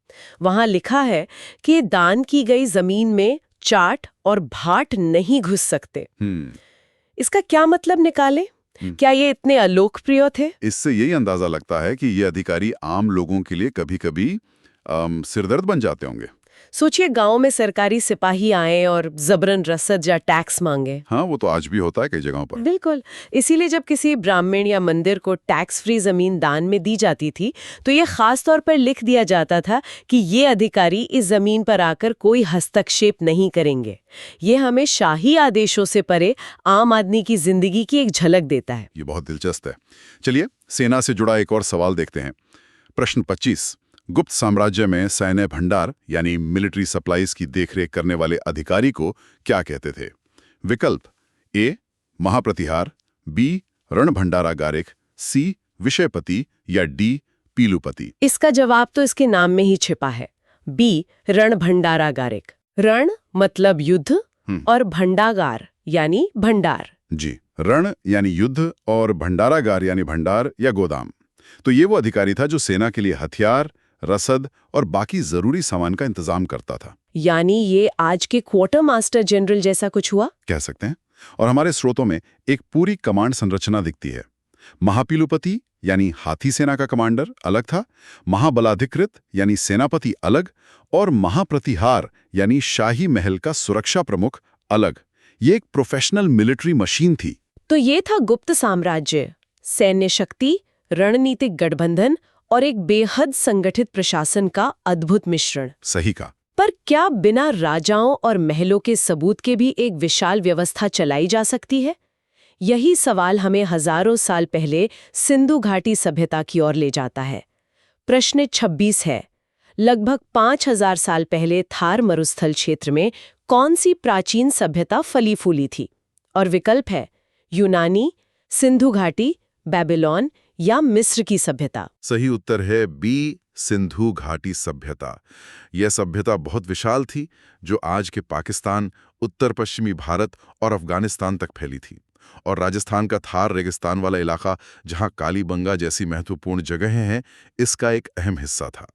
वहां लिखा है कि दान की गई जमीन में चाट और भाट नहीं घुस सकते। इसका क्या मतलब निकाले? क्या ये इतने अलोकप्रिय थे? इससे यही अंदाजा लगता है कि ये अधिकारी आम लोगों के लिए कभी-कभी सिरदर्द बन जाते होंगे। सोचिए गांव में सरकारी सिपाही आए और जबरन रसद या टैक्स मांगे। हाँ, वो तो आज भी होता है कई जगहों पर। बिल्कुल। इसीलिए जब किसी ब्राह्मण या मंदिर को टैक्स फ्री जमीन दान में दी जाती थी तो ये खास तौर पर लिख दिया जाता था कि ये अधिकारी इस जमीन पर आकर कोई हस्तक्षेप नहीं करेंगे। ये हमें शाही आदेशों से परे आम आदमी की जिंदगी की एक झलक देता है। ये बहुत दिलचस्प है। चलिए सेना से जुड़ा एक और सवाल देखते हैं। प्रश्न 25। गुप्त साम्राज्य में सैन्य भंडार यानी मिलिट्री सप्लाईज की देखरेख करने वाले अधिकारी को क्या कहते थे? विकल्प ए महाप्रतिहार, बी रणभंडारागारिक, सी विषयपति या डी पीलुपति। इसका जवाब तो इसके नाम में ही छिपा है, बी रणभंडारागारिक। रण मतलब युद्ध और भंडागार यानी भंडार। जी, रण यानी युद्ध और भंडारागार यानी भंडार या गोदाम। तो ये वो अधिकारी था जो सेना के लिए हथियार, रसद और बाकी जरूरी सामान का इंतजाम करता था। यानी ये आज के क्वार्टर मास्टर जनरल जैसा कुछ हुआ, कह सकते हैं। और हमारे स्रोतों में एक पूरी कमांड संरचना दिखती है। महापीलुपति यानी हाथी सेना का कमांडर अलग था, महाबलाधिकृत यानी सेनापति अलग, और महाप्रतिहार यानी शाही महल का सुरक्षा प्रमुख अलग। ये एक प्रोफेशनल मिलिट्री मशीन थी। तो ये था गुप्त साम्राज्य, सैन्य शक्ति, रणनीतिक गठबंधन और एक बेहद संगठित प्रशासन का अद्भुत मिश्रण। सही कहा। पर क्या बिना राजाओं और महलों के सबूत के भी एक विशाल व्यवस्था चलाई जा सकती है? यही सवाल हमें हजारों साल पहले सिंधु घाटी सभ्यता की ओर ले जाता है। प्रश्न 26 है, लगभग 5000 साल पहले थार मरुस्थल क्षेत्र में कौन सी प्राचीन सभ्यता फली फूली थी? और विकल्प है यूनानी, सिंधु घाटी, बेबीलोन या मिस्र की सभ्यता। सही उत्तर है बी सिंधु घाटी सभ्यता। यह सभ्यता बहुत विशाल थी, जो आज के पाकिस्तान, उत्तर पश्चिमी भारत और अफगानिस्तान तक फैली थी। और राजस्थान का थार रेगिस्तान वाला इलाका, जहां कालीबंगा जैसी महत्वपूर्ण जगहें हैं, इसका एक अहम हिस्सा था।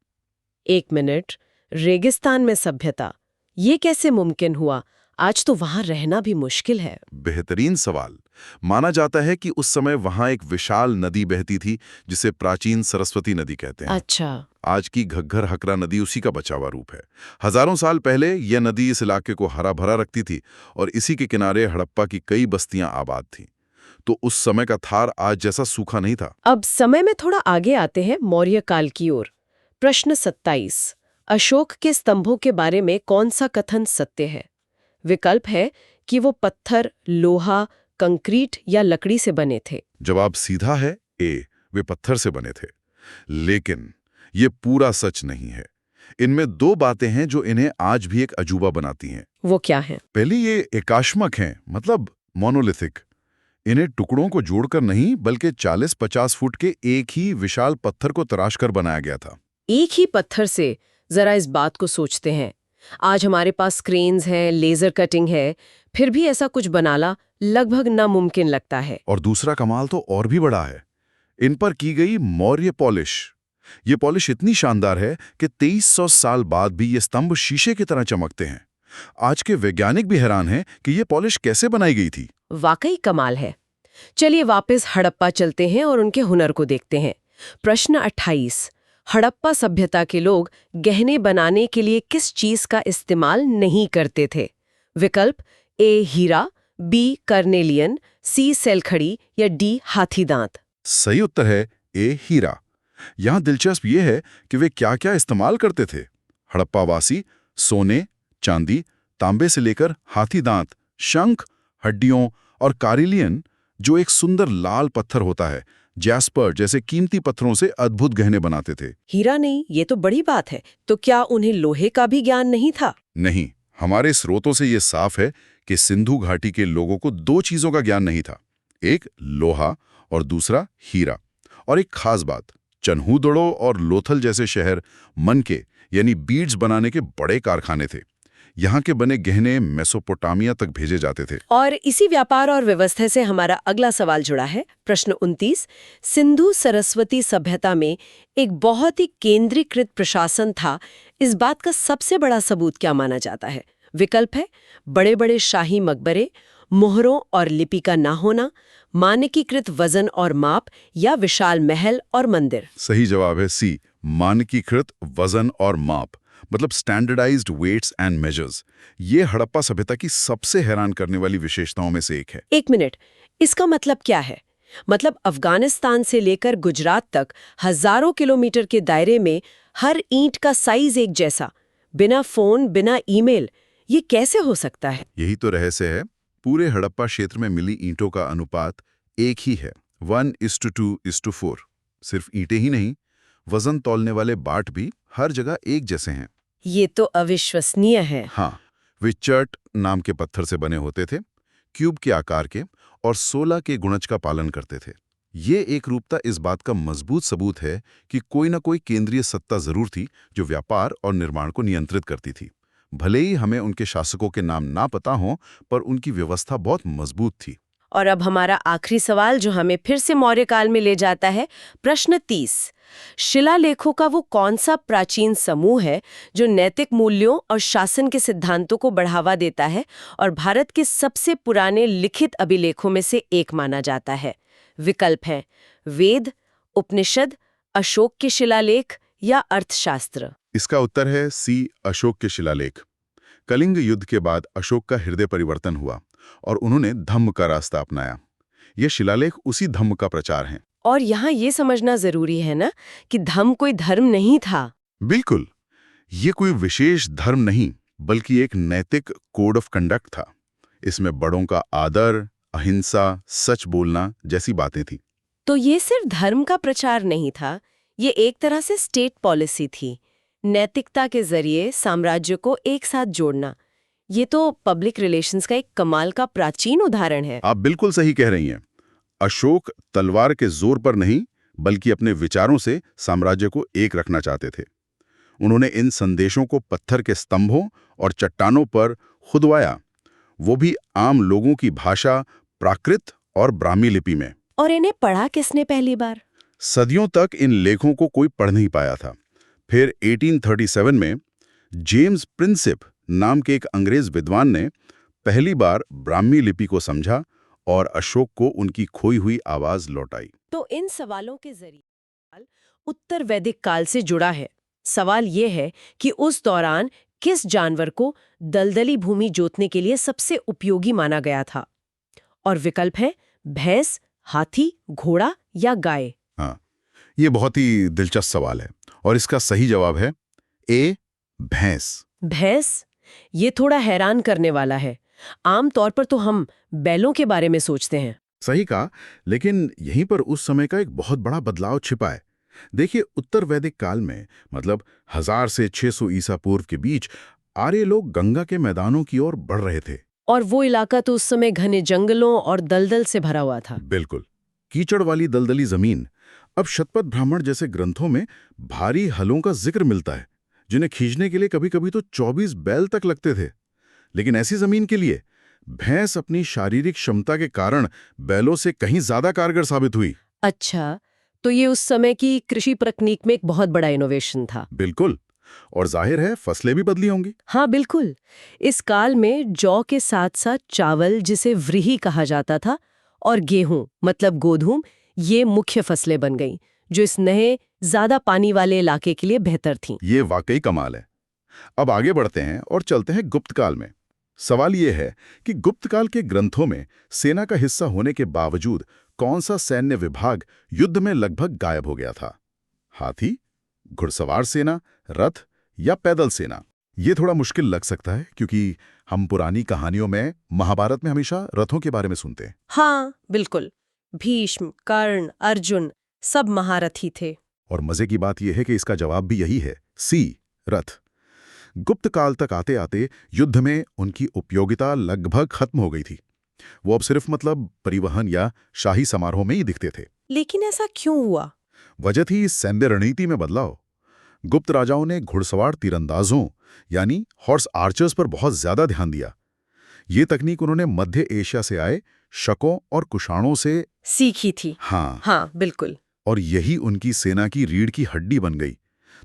1 मिनट, रेगिस्तान में सभ्यता, ये कैसे मुमकिन हुआ? आज तो वहां रहना भी मुश्किल है। बेहतरीन सवाल। माना जाता है कि उस समय वहां एक विशाल नदी बहती थी, जिसे प्राचीन सरस्वती नदी कहते हैं। अच्छा। आज की घग्घर हकरा नदी उसी का बचा हुआ रूप है। हजारों साल पहले यह नदी इस इलाके को हरा भरा रखती थी और इसी के किनारे हड़प्पा की कई बस्तियां आबाद थीं। तो उस समय का थार आज जैसा सूखा नहीं था। अब समय में थोड़ा आगे आते हैं, मौर्य काल की ओर। प्रश्न 27, अशोक के स्तंभों के बारे में कौन सा कथन सत्य है? विकल्प है कि वो पत्थर, लोहा, कंक्रीट या लकड़ी से बने थे। जवाब सीधा है ए, वे पत्थर से बने थे। लेकिन ये पूरा सच नहीं है। इनमें दो बातें हैं जो इन्हें आज भी एक अजूबा बनाती हैं। वो क्या है? पहली, ये एकाश्मक हैं, मतलब मोनोलिथिक। इन्हें टुकड़ों को जोड़कर नहीं, बल्कि 40-50 फुट के एक ही विशाल पत्थर को तराशकर बनाया गया था। एक ही पत्थर से? जरा इस बात को सोचते हैं। आज हमारे पास क्रेन्स हैं, लेजर कटिंग है, फिर भी ऐसा कुछ बनाना लगभग नामुमकिन लगता है। और दूसरा कमाल तो और भी बड़ा है। इन पर की गई मौर्य पॉलिश। ये पॉलिश इतनी शानदार है कि 2300 साल बाद भी ये स्तंभ शीशे की तरह चमकते हैं। आज के वैज्ञानिक भी हैरान हैं कि ये पॉलिश कैसे बनाई गई थी। वाकई कमाल है। चलिए वापस हड़प्पा चलते हैं और उनके हुनर को देखते हैं। प्रश्न 28, हड़प्पा सभ्यता के लोग गहने बनाने के लिए किस चीज का इस्तेमाल नहीं करते थे? विकल्प ए हीरा, बी कर्नेलियन, सी सेलखड़ी या डी हाथी दांत। सही उत्तर है ए हीरा। यहां दिलचस्प यह है कि वे क्या क्या इस्तेमाल करते थे। हड़प्पावासी सोने, चांदी, तांबे से लेकर हाथी दांत, शंख, हड्डियों और कारिलियन, जो एक सुंदर लाल पत्थर होता है, जैस्पर जैसे कीमती पत्थरों से अद्भुत गहने बनाते थे। हीरा नहीं, ये तो बड़ी बात है। तो क्या उन्हें लोहे का भी ज्ञान नहीं था? नहीं, हमारे स्रोतों से यह साफ है कि सिंधु घाटी के लोगों को दो चीजों का ज्ञान नहीं था, एक लोहा और दूसरा हीरा। और एक खास बात, चन्हूदड़ो और लोथल जैसे शहर मनके यानी बीड्स बनाने के बड़े कारखाने थे। यहाँ के बने गहने मेसोपोटामिया तक भेजे जाते थे। और इसी व्यापार और व्यवस्था से हमारा अगला सवाल जुड़ा है। प्रश्न 29। सिंधु सरस्वती सभ्यता में एक बहुत ही केंद्रीकृत प्रशासन था। इस बात का सबसे बड़ा सबूत क्या माना जाता है? विकल्प है बड़े बड़े शाही मकबरे, मोहरों और लिपि का ना होना, मानकीकृत वजन और माप, या विशाल महल और मंदिर। सही जवाब है सी, मानकीकृत वजन और माप, मतलब स्टैंडर्डाइज्ड वेट्स एंड मेजर्स। ये हड़प्पा सभ्यता की सबसे हैरान करने वाली विशेषताओं में से एक है। एक मिनट, इसका मतलब क्या है? मतलब अफगानिस्तान से लेकर गुजरात तक हजारों किलोमीटर के दायरे में हर ईंट का साइज एक जैसा, बिना फोन, बिना ईमेल, ये कैसे हो सकता है? यही तो रहस्य है। पूरे हड़प्पा क्षेत्र में मिली ईंटों का अनुपात एक ही है, 1:2:4। सिर्फ ईंटें ही नहीं, वजन तौलने वाले बाट भी हर जगह एक जैसे हैं। ये तो अविश्वसनीय है। हाँ, वे चर्ट नाम के पत्थर से बने होते थे, क्यूब के आकार के, और 16 के गुणज का पालन करते थे। ये एक रूपता इस बात का मजबूत सबूत है कि कोई ना कोई केंद्रीय सत्ता जरूर थी जो व्यापार और निर्माण को नियंत्रित करती थी। भले ही हमें उनके शासकों के नाम ना पता हो, पर उनकी व्यवस्था बहुत मजबूत थी। और अब हमारा आखिरी सवाल जो हमें फिर से मौर्य काल में ले जाता है। प्रश्न 30। शिलालेखों का वो कौन सा प्राचीन समूह है जो नैतिक मूल्यों और शासन के सिद्धांतों को बढ़ावा देता है और भारत के सबसे पुराने लिखित अभिलेखों में से एक माना जाता है? विकल्प हैं वेद, उपनिषद, अशोक के शिलालेख या अर्थशास्त्र। इसका उत्तर है सी, अशोक के शिलालेख। कलिंग युद्ध के बाद अशोक का हृदय परिवर्तन हुआ और उन्होंने धम्म का रास्ता अपनाया। ये शिलालेख उसी धम्म का प्रचार हैं। और यहाँ ये समझना जरूरी है ना कि धम्म कोई धर्म नहीं था। बिल्कुल, ये कोई विशेष धर्म नहीं, बल्कि एक नैतिक कोड ऑफ कंडक्ट था। इसमें बड़ों का आदर, अहिंसा, सच बोलना जैसी बातें थी। तो ये सिर्फ धर्म का प्रचार नहीं था, ये एक तरह से स्टेट पॉलिसी थी, नैतिकता के जरिए साम्राज्य को एक साथ जोड़ना। ये तो पब्लिक रिलेशंस का एक कमाल का प्राचीन उदाहरण है। आप बिल्कुल सही कह रही हैं। अशोक तलवार के जोर पर नहीं, बल्कि अपने विचारों से साम्राज्य को एक रखना चाहते थे। उन्होंने इन संदेशों को पत्थर के स्तंभों और चट्टानों पर खुदवाया, वो भी आम लोगों की भाषा, प्राकृत और ब्राह्मी लिपि में। और इन्हें पढ़ा किसने पहली बार? सदियों तक इन लेखों को कोई पढ़ नहीं पाया था। फिर 1837 में जेम्स प्रिंसिप नाम के एक अंग्रेज विद्वान ने पहली बार ब्राह्मी लिपि को समझा और अशोक को उनकी खोई हुई आवाज लौटाई। तो इन सवालों के जरिए उत्तर वैदिक काल से जुड़ा है। सवाल ये है कि उस दौरान किस जानवर को दलदली भूमि जोतने के लिए सबसे उपयोगी माना गया था? और विकल्प है भैंस, हाथी, घोड़ा या गाय। हाँ, ये बहुत ही दिलचस्प सवाल है और इसका सही जवाब है ए, भैंस। भैंस? ये थोड़ा हैरान करने वाला है। आमतौर पर तो हम बैलों के बारे में सोचते हैं। सही कहा, लेकिन यहीं पर उस समय का एक बहुत बड़ा बदलाव छिपा है। देखिए, उत्तर वैदिक काल में, मतलब 1000 से 600 ईसा पूर्व के बीच, आर्य लोग गंगा के मैदानों की ओर बढ़ रहे थे। और वो इलाका तो उस समय घने जंगलों और दलदल से भरा हुआ था। बिल्कुल, कीचड़ वाली दलदली जमीन। अब शतपथ ब्राह्मण जैसे ग्रंथों में भारी हलों का जिक्र मिलता है, जिन्हें खींचने के लिए कभी-कभी तो 24 बैल तक लगते थे। लेकिन ऐसी जमीन के लिए भैंस अपनी शारीरिक क्षमता के कारण बैलों से कहीं ज्यादा कारगर साबित हुई। अच्छा, तो ये उस समय की कृषि तकनीक में एक बहुत बड़ा इनोवेशन था। बिल्कुल, और जाहिर है फसलें भी बदली होंगी। हाँ बिल्कुल। इस काल में जौ के साथ साथ चावल, जिसे व्रीहि कहा जाता था, और गेहूं मतलब गोधूम, ये मुख्य फसलें बन गईं, जो इस नए ज्यादा पानी वाले इलाके के लिए बेहतर थीं। ये वाकई कमाल है। अब आगे बढ़ते हैं और चलते हैं गुप्त काल में। सवाल ये है कि गुप्त काल के ग्रंथों में सेना का हिस्सा होने के बावजूद कौन सा सैन्य विभाग युद्ध में लगभग गायब हो गया था? हाथी, घुड़सवार सेना, रथ या पैदल सेना? ये थोड़ा मुश्किल लग सकता है क्योंकि हम पुरानी कहानियों में, महाभारत में हमेशा रथों के बारे में सुनते हैं। हाँ बिल्कुल, भीष्म, कर्ण, अर्जुन सब महारथी थे। और मजे की बात यह है कि इसका जवाब भी यही है, सी, रथ। गुप्त काल तक आते आते युद्ध में उनकी उपयोगिता लगभग खत्म हो गई थी। वो अब सिर्फ मतलब परिवहन या शाही समारोह में ही दिखते थे। लेकिन ऐसा क्यों हुआ? वजह थी सैन्य रणनीति में बदलाव। गुप्त राजाओं ने घुड़सवार तीरंदाजों यानी हॉर्स आर्चर्स पर बहुत ज्यादा ध्यान दिया। ये तकनीक उन्होंने मध्य एशिया से आए शकों और कुषाणों से सीखी थी। हाँ, हाँ, बिल्कुल। और यही उनकी सेना की रीढ़ की हड्डी बन गई।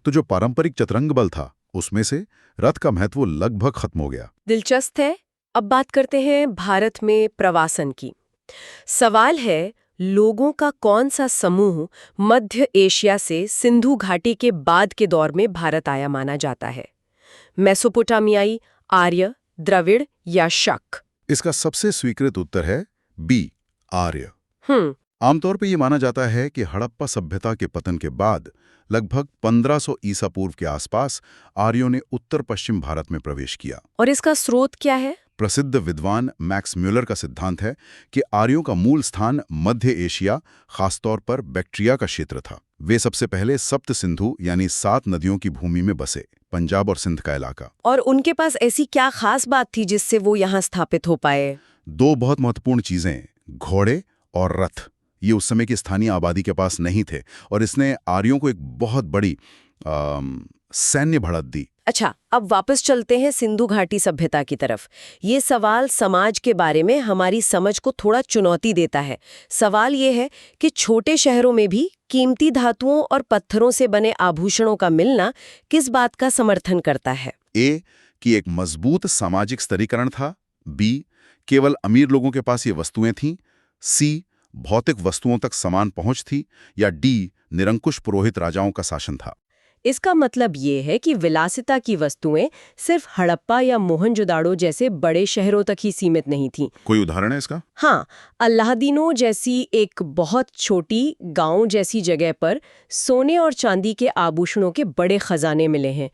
तो जो पारंपरिक चतुरंग बल था उसमें से रथ का महत्व लगभग खत्म हो गया। दिलचस्प है। अब बात करते हैं भारत में प्रवासन की। सवाल है, लोगों का कौन सा समूह मध्य एशिया से सिंधु घाटी के बाद के दौर में भारत आया माना जाता है? मेसोपोटामियाई, आर्य, द्रविड़ या शक? इसका सबसे स्वीकृत उत्तर है बी, आर्य। हम्म। आमतौर पर यह माना जाता है कि हड़प्पा सभ्यता के पतन के बाद लगभग 1500 ईसा पूर्व के आसपास आर्यों ने उत्तर पश्चिम भारत में प्रवेश किया। और इसका स्रोत क्या है? प्रसिद्ध विद्वान मैक्स म्यूलर का सिद्धांत है कि आर्यों का मूल स्थान मध्य एशिया, खासतौर पर बैक्ट्रिया का क्षेत्र था। वे सबसे पहले सप्त सिंधु यानी 7 नदियों की भूमि में बसे, पंजाब और सिंध का इलाका। और उनके पास ऐसी क्या खास बात थी जिससे वो यहाँ स्थापित हो पाए? 2 बहुत महत्वपूर्ण चीजें, घोड़े और रथ, ये उस समय की स्थानीय आबादी के पास नहीं थे और इसने आर्यों को एक बहुत बड़ी सैन्य बढ़त दी। अच्छा, अब वापस चलते हैं सिंधु घाटी सभ्यता की तरफ। ये सवाल समाज के बारे में हमारी समझ को थोड़ा चुनौती देता है। सवाल ये है कि छोटे शहरों में भी कीमती धातुओं और पत्थरों से बने आभूषणों का मिलना किस बात का समर्थन करता है? ए, कि एक मजबूत सामाजिक स्तरीकरण था। बी, केवल अमीर लोगों के पास ये वस्तुएं थीं। सी, भौतिक वस्तुओं तक समान पहुंच थी। या डी, निरंकुश पुरोहित राजाओं का शासन था। इसका मतलब ये है कि विलासिता की वस्तुएं सिर्फ हड़प्पा या मोहनजोदाड़ो जैसे बड़े शहरों तक ही सीमित नहीं थीं। कोई उदाहरण है इसका? हाँ, अल्लादीनो जैसी एक बहुत छोटी गांव जैसी जगह पर सोने और चांदी के आभूषणों के बड़े खजाने मिले हैं।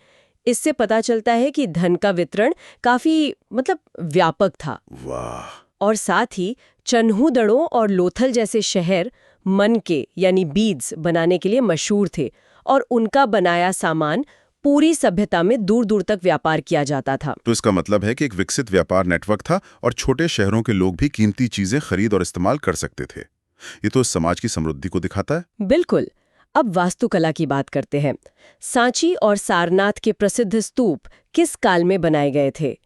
इससे पता चलता है कि धन का वितरण काफी व्यापक था। वाह! और साथ ही चन्हूदड़ों और लोथल जैसे शहर मन के यानी बीड्स बनाने के लिए मशहूर थे और उनका बनाया सामान पूरी सभ्यता में दूर दूर तक व्यापार किया जाता था। तो इसका मतलब है कि एक विकसित व्यापार नेटवर्क था और छोटे शहरों के लोग भी कीमती चीजें खरीद और इस्तेमाल कर सकते थे। ये तो समाज की समृद्धि को दिखाता है। बिल्कुल। अब वास्तुकला की बात करते हैं। सांची और सारनाथ के प्रसिद्ध स्तूप किस काल में बनाए गए थे?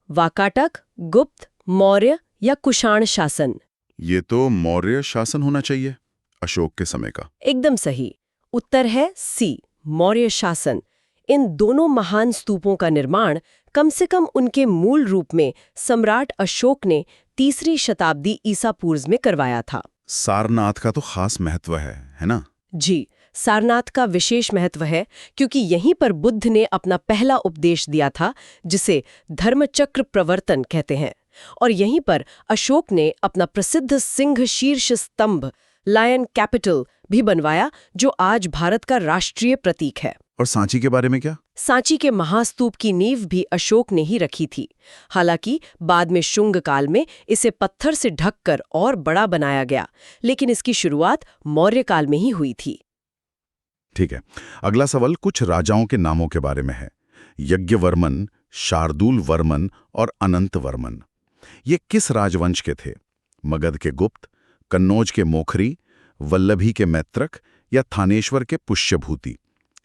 वाकाटक, गुप्त, मौर्य या कुषाण शासन? ये तो मौर्य शासन होना चाहिए, अशोक के समय का। एकदम सही। उत्तर है सी, मौर्य शासन। इन दोनों महान स्तूपों का निर्माण कम से कम उनके मूल रूप में सम्राट अशोक ने 3री शताब्दी ईसा पूर्व में करवाया था। सारनाथ का तो खास महत्व है ना? जी, सारनाथ का विशेष महत्व है क्योंकि यहीं पर बुद्ध ने अपना पहला उपदेश दिया था, जिसे धर्मचक्र प्रवर्तन कहते हैं। और यहीं पर अशोक ने अपना प्रसिद्ध सिंह शीर्ष स्तंभ लायन कैपिटल भी बनवाया, जो आज भारत का राष्ट्रीय प्रतीक है। और सांची के बारे में क्या? सांची के महास्तूप की नींव भी अशोक ने ही रखी थी। हालांकि बाद में शुंग काल में इसे पत्थर से ढककर और बड़ा बनाया गया, लेकिन इसकी शुरुआत मौर्य काल में ही हुई थी। ठीक है, अगला सवाल कुछ राजाओं के नामों के बारे में है। यज्ञवर्मन, शार्दूल वर्मन और अनंत वर्मन। ये किस राजवंश के थे? मगध के गुप्त, कन्नौज के मोखरी, वल्लभी के मैत्रक या थानेश्वर के पुष्यभूति?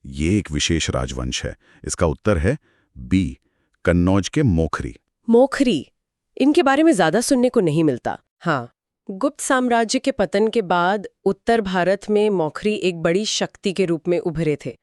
ये एक विशेष राजवंश है। इसका उत्तर है बी, कन्नौज के मोखरी। मोखरी, इनके बारे में ज्यादा सुनने को नहीं मिलता। हाँ, गुप्त साम्राज्य के पतन के बाद उत्तर भारत में मोखरी एक बड़ी शक्ति के रूप में उभरे थे।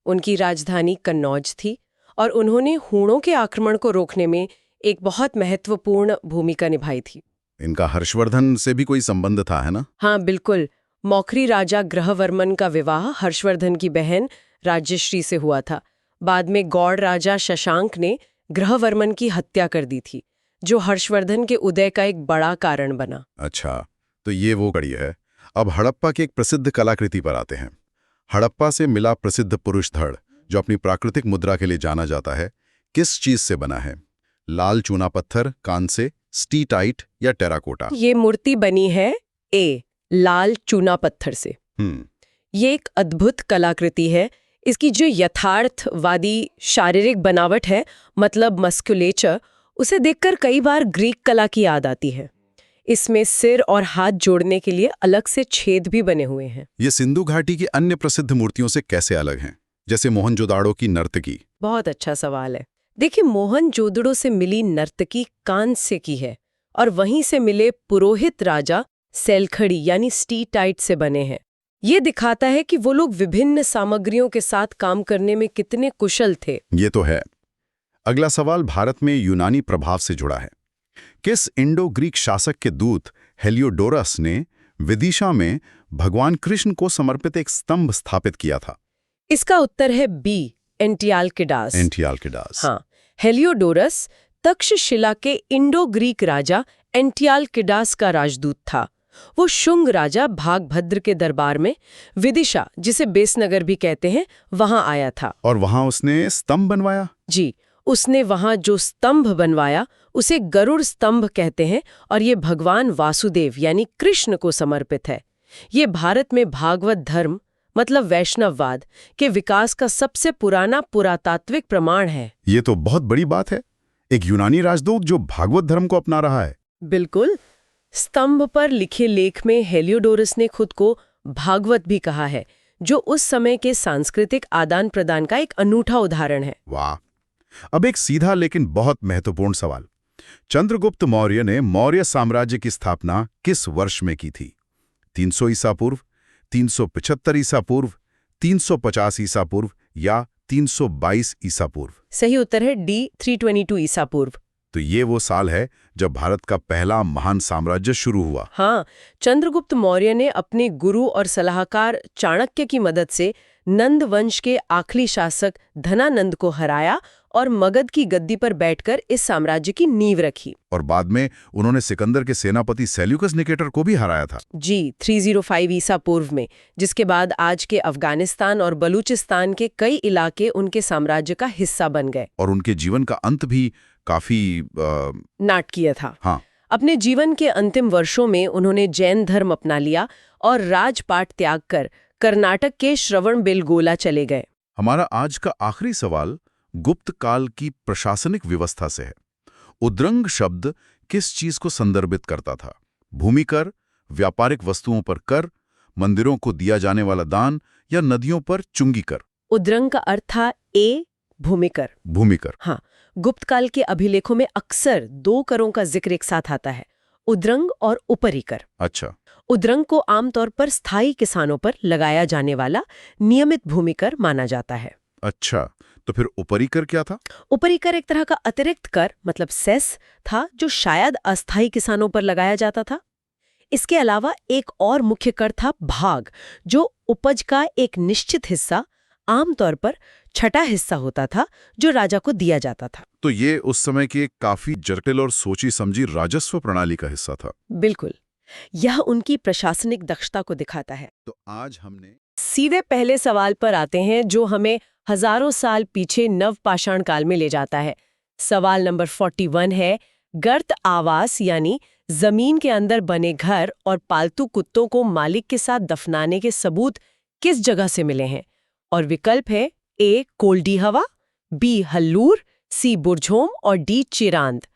उनकी राजधानी कन्नौज थी और उन्होंने हूणों के आक्रमण को रोकने में एक बहुत महत्वपूर्ण भूमिका निभाई थी। इनका हर्षवर्धन से भी कोई संबंध था, है ना? हाँ, बिल्कुल। मोखरी राजा ग्रहवर्मन का विवाह हर्षवर्धन की बहन राज्यश्री से हुआ था। बाद में गौड़ राजा शशांक ने ग्रहवर्मन की हत्या कर दी थी, जो हर्षवर्धन के उदय का एक बड़ा कारण बना। अच्छा, तो ये वो कड़ी है। अब हड़प्पा की एक प्रसिद्ध कलाकृति पर आते हैं। हड़प्पा से मिला प्रसिद्ध पुरुष धड़, जो अपनी प्राकृतिक मुद्रा के लिए जाना जाता है, किस चीज से बना है? लाल चूना पत्थर, कांसे, स्टीटाइट या टेराकोटा? ये मूर्ति बनी है ए, लाल चूना पत्थर से। ये एक अद्भुत कलाकृति है। इसकी जो यथार्थवादी शारीरिक बनावट है, मतलब मस्कुलेचर, उसे देखकर कई बार ग्रीक कला की याद आती है। इसमें सिर और हाथ जोड़ने के लिए अलग से छेद भी बने हुए हैं। ये सिंधु घाटी की अन्य प्रसिद्ध मूर्तियों से कैसे अलग हैं, जैसे मोहनजोदाड़ो की नर्तकी? बहुत अच्छा सवाल है। देखिए, मोहनजोदड़ो से मिली नर्तकी कांस्य की है और वहीं से मिले पुरोहित राजा सेलखड़ी यानी स्टीटाइट से बने हैं। ये दिखाता है कि वो लोग विभिन्न सामग्रियों के साथ काम करने में कितने कुशल थे। ये तो है। अगला सवाल भारत में यूनानी प्रभाव से जुड़ा है। किस इंडो ग्रीक शासक के दूत हेलियोडोरस ने विदिशा में भगवान कृष्ण को समर्पित एक स्तंभ स्थापित किया था? इसका उत्तर है बी, एंटियालकिडास। एंटियालकिडास। हाँ, हेलियोडोरस तक्षशिला के इंडो ग्रीक राजा एंटियालकिडास का राजदूत था। वो शुंग राजा भागभद्र के दरबार में विदिशा, जिसे बेसनगर भी कहते हैं, वहां आया था। और वहां उसने स्तंभ बनवाया? जी, उसने वहां जो स्तंभ बनवाया उसे गरुड़ स्तंभ कहते हैं और ये भगवान वासुदेव यानी कृष्ण को समर्पित है। ये भारत में भागवत धर्म मतलब वैष्णववाद के विकास का सबसे पुराना पुरातात्विक प्रमाण है। ये तो बहुत बड़ी बात है, एक यूनानी राजदूत जो भागवत धर्म को अपना रहा है। बिल्कुल। स्तंभ पर लिखे लेख में हेलियोडोरस ने खुद को भागवत भी कहा है, जो उस समय के सांस्कृतिक आदान प्रदान का एक अनूठा उदाहरण है। वाह। अब एक सीधा लेकिन बहुत महत्वपूर्ण सवाल। चंद्रगुप्त मौर्य ने मौर्य साम्राज्य की स्थापना किस वर्ष में की थी? 300 ईसा पूर्व, 375 ईसा पूर्व, 350 ईसा पूर्व या 322 ईसा पूर्व? सही उत्तर है डी, 322 ईसा पूर्व। तो ये वो साल है जब भारत का पहला महान साम्राज्य शुरू हुआ। हाँ, चंद्रगुप्त मौर्य ने अपने गुरु और सलाहकार चाणक्य की मदद से नंद वंश के आखिरी शासक धनानंद को हराया और मगध की गद्दी पर बैठकर इस साम्राज्य की नींव रखी। और बाद में उन्होंने सिकंदर के सेनापति सेल्यूकस निकेटर को भी हराया था। जी, 305 ईसा पूर्व में, जिसके बाद आज के अफगानिस्तान और बलूचिस्तान के कई इलाके उनके साम्राज्य का हिस्सा बन गए। और उनके जीवन का अंत भी काफी नाटकीय था। हाँ। अपने जीवन के अंतिम वर्षों में उन्होंने जैन धर्म अपना लिया और राजपाट त्याग कर कर्नाटक के श्रवणबेलगोला चले गए। हमारा आज का आखिरी सवाल गुप्त काल की प्रशासनिक व्यवस्था से है। उद्रंग शब्द किस चीज को संदर्भित करता था? भूमि कर, व्यापारिक वस्तुओं पर कर, मंदिरों को दिया जाने वाला दान या नदियों पर चुंगी कर? उद्रंग का अर्थ था ए, भूमिकर। भूमिकर। हाँ, गुप्त काल के अभिलेखों में अक्सर 2 करों का जिक्र एक साथ आता है, उद्रंग और उपरी कर। अच्छा। उद्रंग को आमतौर पर स्थायी किसानों पर लगाया जाने वाला नियमित भूमिकर माना जाता है। अच्छा, तो फिर उपरी कर क्या था? उपरी कर एक तरह का अतिरिक्त कर मतलब सेस था, जो शायद अस्थायी किसानों पर लगाया जाता था। इसके अलावा एक और मुख्य कर था भाग, जो उपज का एक निश्चित हिस्सा, आमतौर पर छठा हिस्सा होता था, जो राजा को दिया जाता था। तो ये उस समय की एक काफी जटिल और सोची समझी राजस्व प्रणाली का हिस्सा था। बिल्कुल, यह उनकी प्रशासनिक दक्षता को दिखाता है। तो आज हमने सीधे पहले सवाल पर आते हैं, जो हमें हजारों साल पीछे नवपाषाण काल में ले जाता है। सवाल नंबर 41 है, गर्त आवास यानी जमीन के अंदर बने घर और पालतू कुत्तों को मालिक के साथ दफनाने के सबूत किस जगह से मिले हैं? और विकल्प है ए, कोल्डी हवा, बी, हल्लूर, सी, बुरझोम और डी, चिरांद।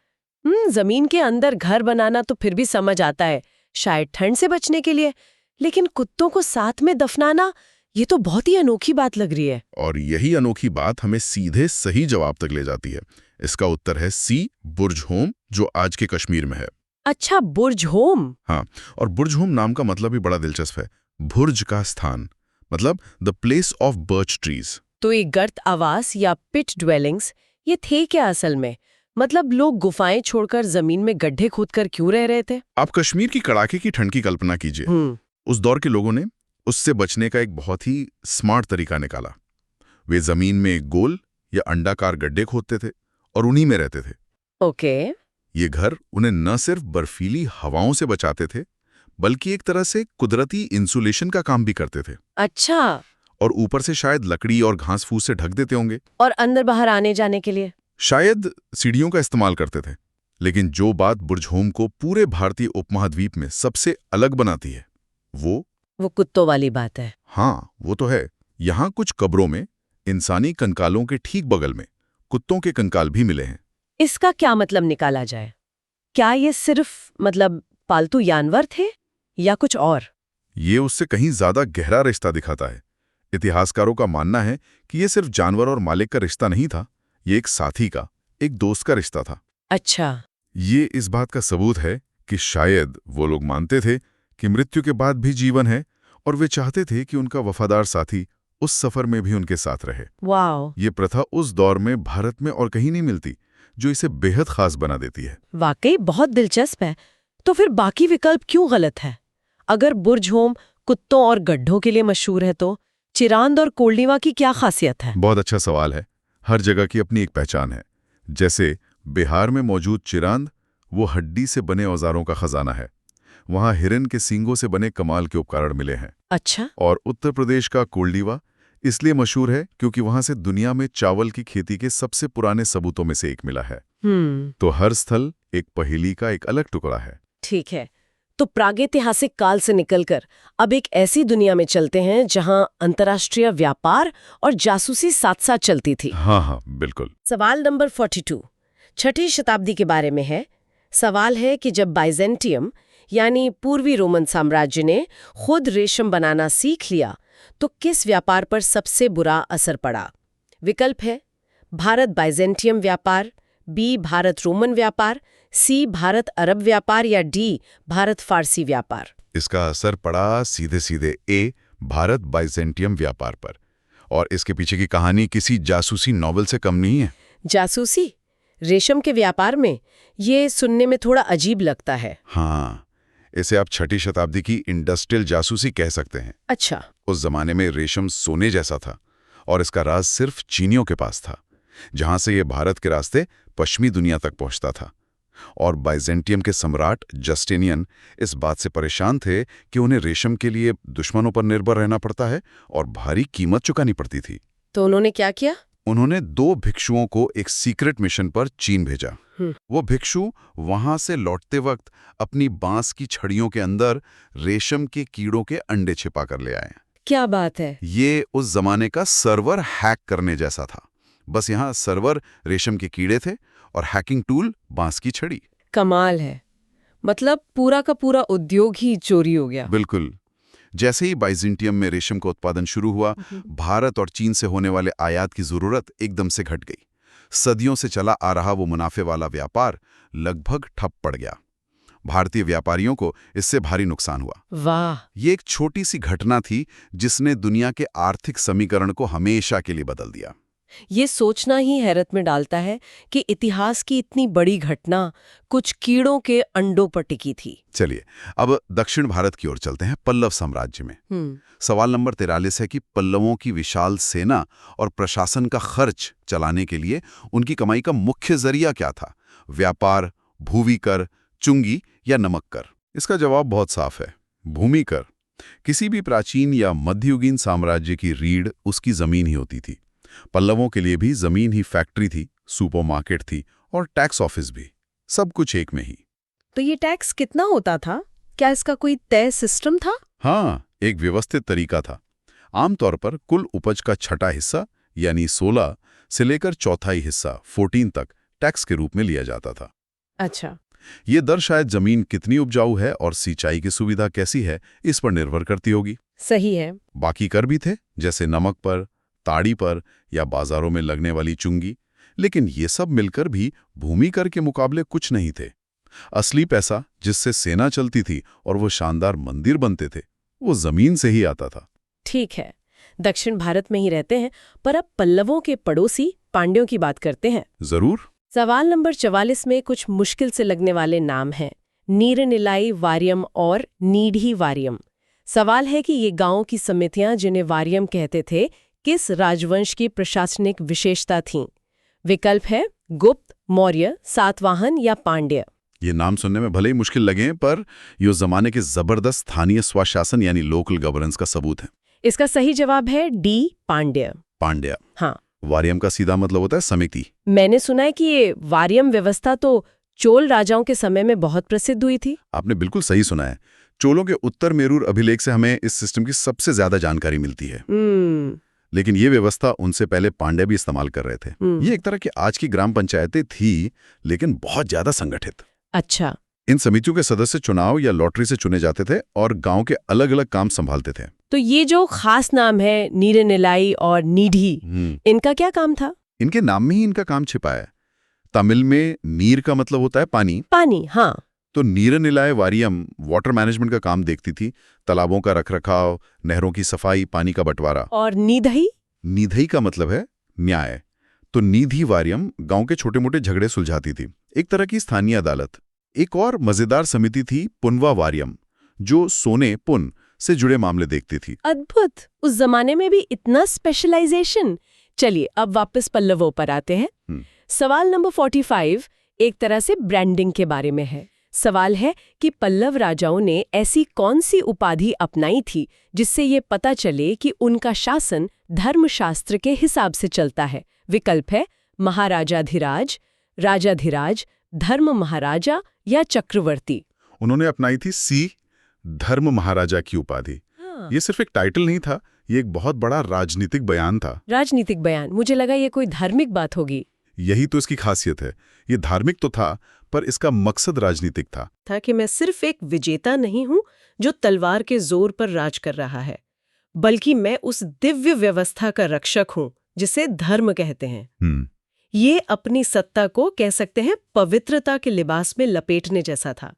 जमीन के अंदर घर बनाना तो फिर भी समझ आता है, शायद ठंड से बचने के लिए, लेकिन कुत्तों को साथ में दफनाना, ये तो बहुत ही अनोखी बात लग रही है। और यही अनोखी बात हमें सीधे सही जवाब तक ले जाती है। इसका उत्तर है सी, बुरझोम, जो आज के कश्मीर में है। अच्छा, बुरझोम। हाँ, और बुरझोम नाम का मतलब भी बड़ा दिलचस्प है। बुर्ज का स्थान मतलब the place of birch trees. तो ये गर्त आवास या पिट ड्वेलिंग्स ये थे क्या असल में? मतलब लोग गुफाएं छोड़कर जमीन में गड्ढे खोदकर क्यों रह रहे थे? आप कश्मीर की कड़ाके की ठंड की कल्पना कीजिए। उस दौर के लोगों ने उससे बचने का एक बहुत ही स्मार्ट तरीका निकाला। वे जमीन में गोल या अंडाकार गड्ढे खोदते थे और उन्हीं में रहते थे। ओके। ये घर उन्हें न सिर्फ बर्फीली हवाओं से बचाते थे, बल्कि एक तरह से कुदरती इंसुलेशन का काम भी करते थे। अच्छा। और ऊपर से शायद लकड़ी और घास फूस से ढक देते होंगे। और अंदर बाहर आने जाने के लिए शायद सीढ़ियों का इस्तेमाल करते थे। लेकिन जो बात बुरझोम को पूरे भारतीय उपमहाद्वीप में सबसे अलग बनाती है, वो कुत्तों वाली बात है। हाँ, वो तो है। यहाँ कुछ कब्रों में इंसानी कंकालों के ठीक बगल में कुत्तों के कंकाल भी मिले हैं। इसका क्या मतलब निकाला जाए? क्या ये सिर्फ पालतू जानवर थे या कुछ और? ये उससे कहीं ज्यादा गहरा रिश्ता दिखाता है। इतिहासकारों का मानना है कि ये सिर्फ जानवर और मालिक का रिश्ता नहीं था, ये एक साथी का, एक दोस्त का रिश्ता था। अच्छा। ये इस बात का सबूत है कि शायद वो लोग मानते थे कि मृत्यु के बाद भी जीवन है और वे चाहते थे कि उनका वफादार साथी उस सफर में भी उनके साथ रहे। वाओ। ये प्रथा उस दौर में भारत में और कहीं नहीं मिलती, जो इसे बेहद खास बना देती है। वाकई बहुत दिलचस्प है। तो फिर बाकी विकल्प क्यों गलत है? अगर बुर्ज होम कुत्तों और गड्ढों के लिए मशहूर है तो चिरांद और कोल्डिवा की क्या खासियत है? बहुत अच्छा सवाल है। हर जगह की अपनी एक पहचान है। जैसे बिहार में मौजूद चिरांद, वो हड्डी से बने औजारों का खजाना है। वहाँ हिरन के सींगों से बने कमाल के उपकरण मिले हैं। अच्छा। और उत्तर प्रदेश का कोल्डिवा इसलिए मशहूर है क्योंकि वहाँ से दुनिया में चावल की खेती के सबसे पुराने सबूतों में से एक मिला है। तो हर स्थल एक पहेली का एक अलग टुकड़ा है। ठीक है। तो प्रागैतिहासिक काल से निकलकर अब एक ऐसी दुनिया में चलते हैं जहां अंतर्राष्ट्रीय व्यापार और जासूसी साथ साथ चलती थी। हाँ, बिल्कुल। सवाल नंबर 42 छठी शताब्दी के बारे में है। सवाल है कि जब बाइजेंटियम यानी पूर्वी रोमन साम्राज्य ने खुद रेशम बनाना सीख लिया तो किस व्यापार पर सबसे बुरा असर पड़ा? विकल्प है भारत बाइजेंटियम व्यापार, बी भारत रोमन व्यापार, सी भारत अरब व्यापार या डी भारत फारसी व्यापार। इसका असर पड़ा सीधे सीधे ए भारत बाइजेंटियम व्यापार पर। और इसके पीछे की कहानी किसी जासूसी नॉवल से कम नहीं है। जासूसी रेशम के व्यापार में, ये सुनने में थोड़ा अजीब लगता है। हाँ, इसे आप छठी शताब्दी की इंडस्ट्रियल जासूसी कह सकते हैं। अच्छा। उस जमाने में रेशम सोने जैसा था और इसका राज सिर्फ चीनियों के पास था, जहां से ये भारत के रास्ते पश्चिमी दुनिया तक पहुंचता था। और बाइजेंटियम के सम्राट जस्टिनियन इस बात से परेशान थे कि उन्हें रेशम के लिए दुश्मनों पर निर्भर रहना पड़ता है और भारी कीमत चुकानी पड़ती थी। तो उन्होंने क्या किया? उन्होंने 2 भिक्षुओं को एक सीक्रेट मिशन पर चीन भेजा। वो भिक्षु वहां से लौटते वक्त अपनी बांस की छड़ियों के अंदर रेशम के कीड़ों के अंडे छिपा कर ले आए। क्या बात है। ये उस जमाने का सर्वर हैक करने जैसा था। बस यहाँ सर्वर रेशम के कीड़े थे और हैकिंग टूल बांस की छड़ी। कमाल है। मतलब पूरा का पूरा उद्योग ही चोरी हो गया। बिल्कुल। जैसे ही बाइजेंटियम में रेशम का उत्पादन शुरू हुआ, भारत और चीन से होने वाले आयात की जरूरत एकदम से घट गई। सदियों से चला आ रहा वो मुनाफे वाला व्यापार लगभग ठप पड़ गया। भारतीय व्यापारियों को इससे भारी नुकसान हुआ। वाह। ये एक छोटी सी घटना थी जिसने दुनिया के आर्थिक समीकरण को हमेशा के लिए बदल दिया। ये सोचना ही हैरत में डालता है कि इतिहास की इतनी बड़ी घटना कुछ कीड़ों के अंडों पर टिकी थी। चलिए अब दक्षिण भारत की ओर चलते हैं, पल्लव साम्राज्य में। सवाल नंबर 43 है कि पल्लवों की विशाल सेना और प्रशासन का खर्च चलाने के लिए उनकी कमाई का मुख्य जरिया क्या था? व्यापार, भूमि कर, चुंगी या नमक कर? इसका जवाब बहुत साफ है, भूमि कर। किसी भी प्राचीन या मध्ययुगीन साम्राज्य की रीढ़ उसकी जमीन ही होती थी। पल्लवों के लिए भी जमीन ही फैक्ट्री थी, सुपरमार्केट थी और टैक्स ऑफिस भी, सब कुछ एक में ही। तो ये टैक्स कितना होता था? क्या इसका कोई तय सिस्टम था? हाँ, एक व्यवस्थित तरीका था। आमतौर पर कुल उपज का छठा हिस्सा यानी 16 से लेकर चौथाई हिस्सा 14 तक टैक्स के रूप में लिया जाता था। अच्छा। ये दर शायद जमीन कितनी उपजाऊ है और सिंचाई की सुविधा कैसी है इस पर निर्भर करती होगी। सही है। बाकी कर भी थे, जैसे नमक पर, ताड़ी पर या बाजारों में लगने वाली चुंगी, लेकिन ये सब मिलकर भी भूमि कर के मुकाबले कुछ नहीं थे। असली पैसा जिससे सेना चलती थी और वो शानदार मंदिर बनते थे, वो जमीन से ही आता था। ठीक है, दक्षिण भारत में ही रहते हैं, पर अब पल्लवों के पड़ोसी पांड्यों की बात करते हैं। जरूर। सवाल नंबर 44 में कुछ मुश्किल से लगने वाले नाम हैं, नीरनिलाई वारियम और नीढ़ी वारियम। सवाल है कि ये गांवों की समितियां जिन्हें वारियम कहते थे, किस राजवंश की प्रशासनिक विशेषता थीं? विकल्प है गुप्त, मौर्य, सातवाहन या पांड्य। ये नाम सुनने में भले ही मुश्किल लगे, पर ये उस जमाने के जबरदस्त स्थानीय स्वशासन यानी लोकल गवर्नेंस का सबूत है। इसका सही जवाब है डी, पांड्य। पांड्या। हाँ। वारियम का सीधा मतलब होता है समिति। मैंने सुना है कि ये वारियम व्यवस्था तो चोल राजाओं के समय में बहुत प्रसिद्ध हुई थी। आपने बिल्कुल सही सुना है। चोलों के उत्तर मेरूर अभिलेख से हमें इस सिस्टम की सबसे ज्यादा जानकारी मिलती है। लेकिन ये व्यवस्था उनसे पहले पांड्य भी इस्तेमाल कर रहे थे। ये एक तरह की आज की ग्राम पंचायतें थी, लेकिन बहुत ज्यादा संगठित। अच्छा। इन समितियों के सदस्य चुनाव या लॉटरी से चुने जाते थे और गांव के अलग अलग काम संभालते थे। तो ये जो खास नाम है नीरनिलाई और नीढ़ी, इनका क्या काम था? इनके नाम में ही इनका काम छिपा है। तमिल में नीर का मतलब होता है पानी। पानी, हाँ। तो नीरनिलाय वारियम वाटर मैनेजमेंट का काम देखती थी, तालाबों का रखरखाव, नहरों की सफाई, पानी का बंटवारा। और नीधई? नीधई का मतलब है न्याय। तो नीधि वारियम गांव के छोटे मोटे झगड़े सुलझाती थी, एक तरह की स्थानीय अदालत। एक और मजेदार समिति थी पुनवा वारियम, जो सोने पुन से जुड़े मामले देखती थी। अद्भुत, उस जमाने में भी इतना स्पेशलाइजेशन। चलिए अब वापस पल्लवों पर आते हैं। सवाल नंबर 45 एक तरह से ब्रांडिंग के बारे में है। सवाल है कि पल्लव राजाओं ने ऐसी कौन सी उपाधि अपनाई थी जिससे ये पता चले कि उनका शासन धर्मशास्त्र के हिसाब से चलता है। विकल्प है महाराजाधिराज, राजाधिराज, धर्म महाराजा या चक्रवर्ती। उन्होंने अपनाई थी सी, धर्म महाराजा की उपाधि। ये सिर्फ एक टाइटल नहीं था, ये एक बहुत बड़ा राजनीतिक बयान था। राजनीतिक बयान? मुझे लगा ये कोई धार्मिक बात होगी। यही तो इसकी खासियत है। ये धार्मिक तो था, पर इसका मकसद राजनीतिक था कि मैं सिर्फ एक विजेता नहीं हूं जो तलवार के जोर पर राज कर रहा है, बल्कि मैं उस दिव्य व्यवस्था का रक्षक हूं जिसे धर्म कहते हैं। ये अपनी सत्ता को कह सकते हैं पवित्रता के लिबास में लपेटने जैसा था।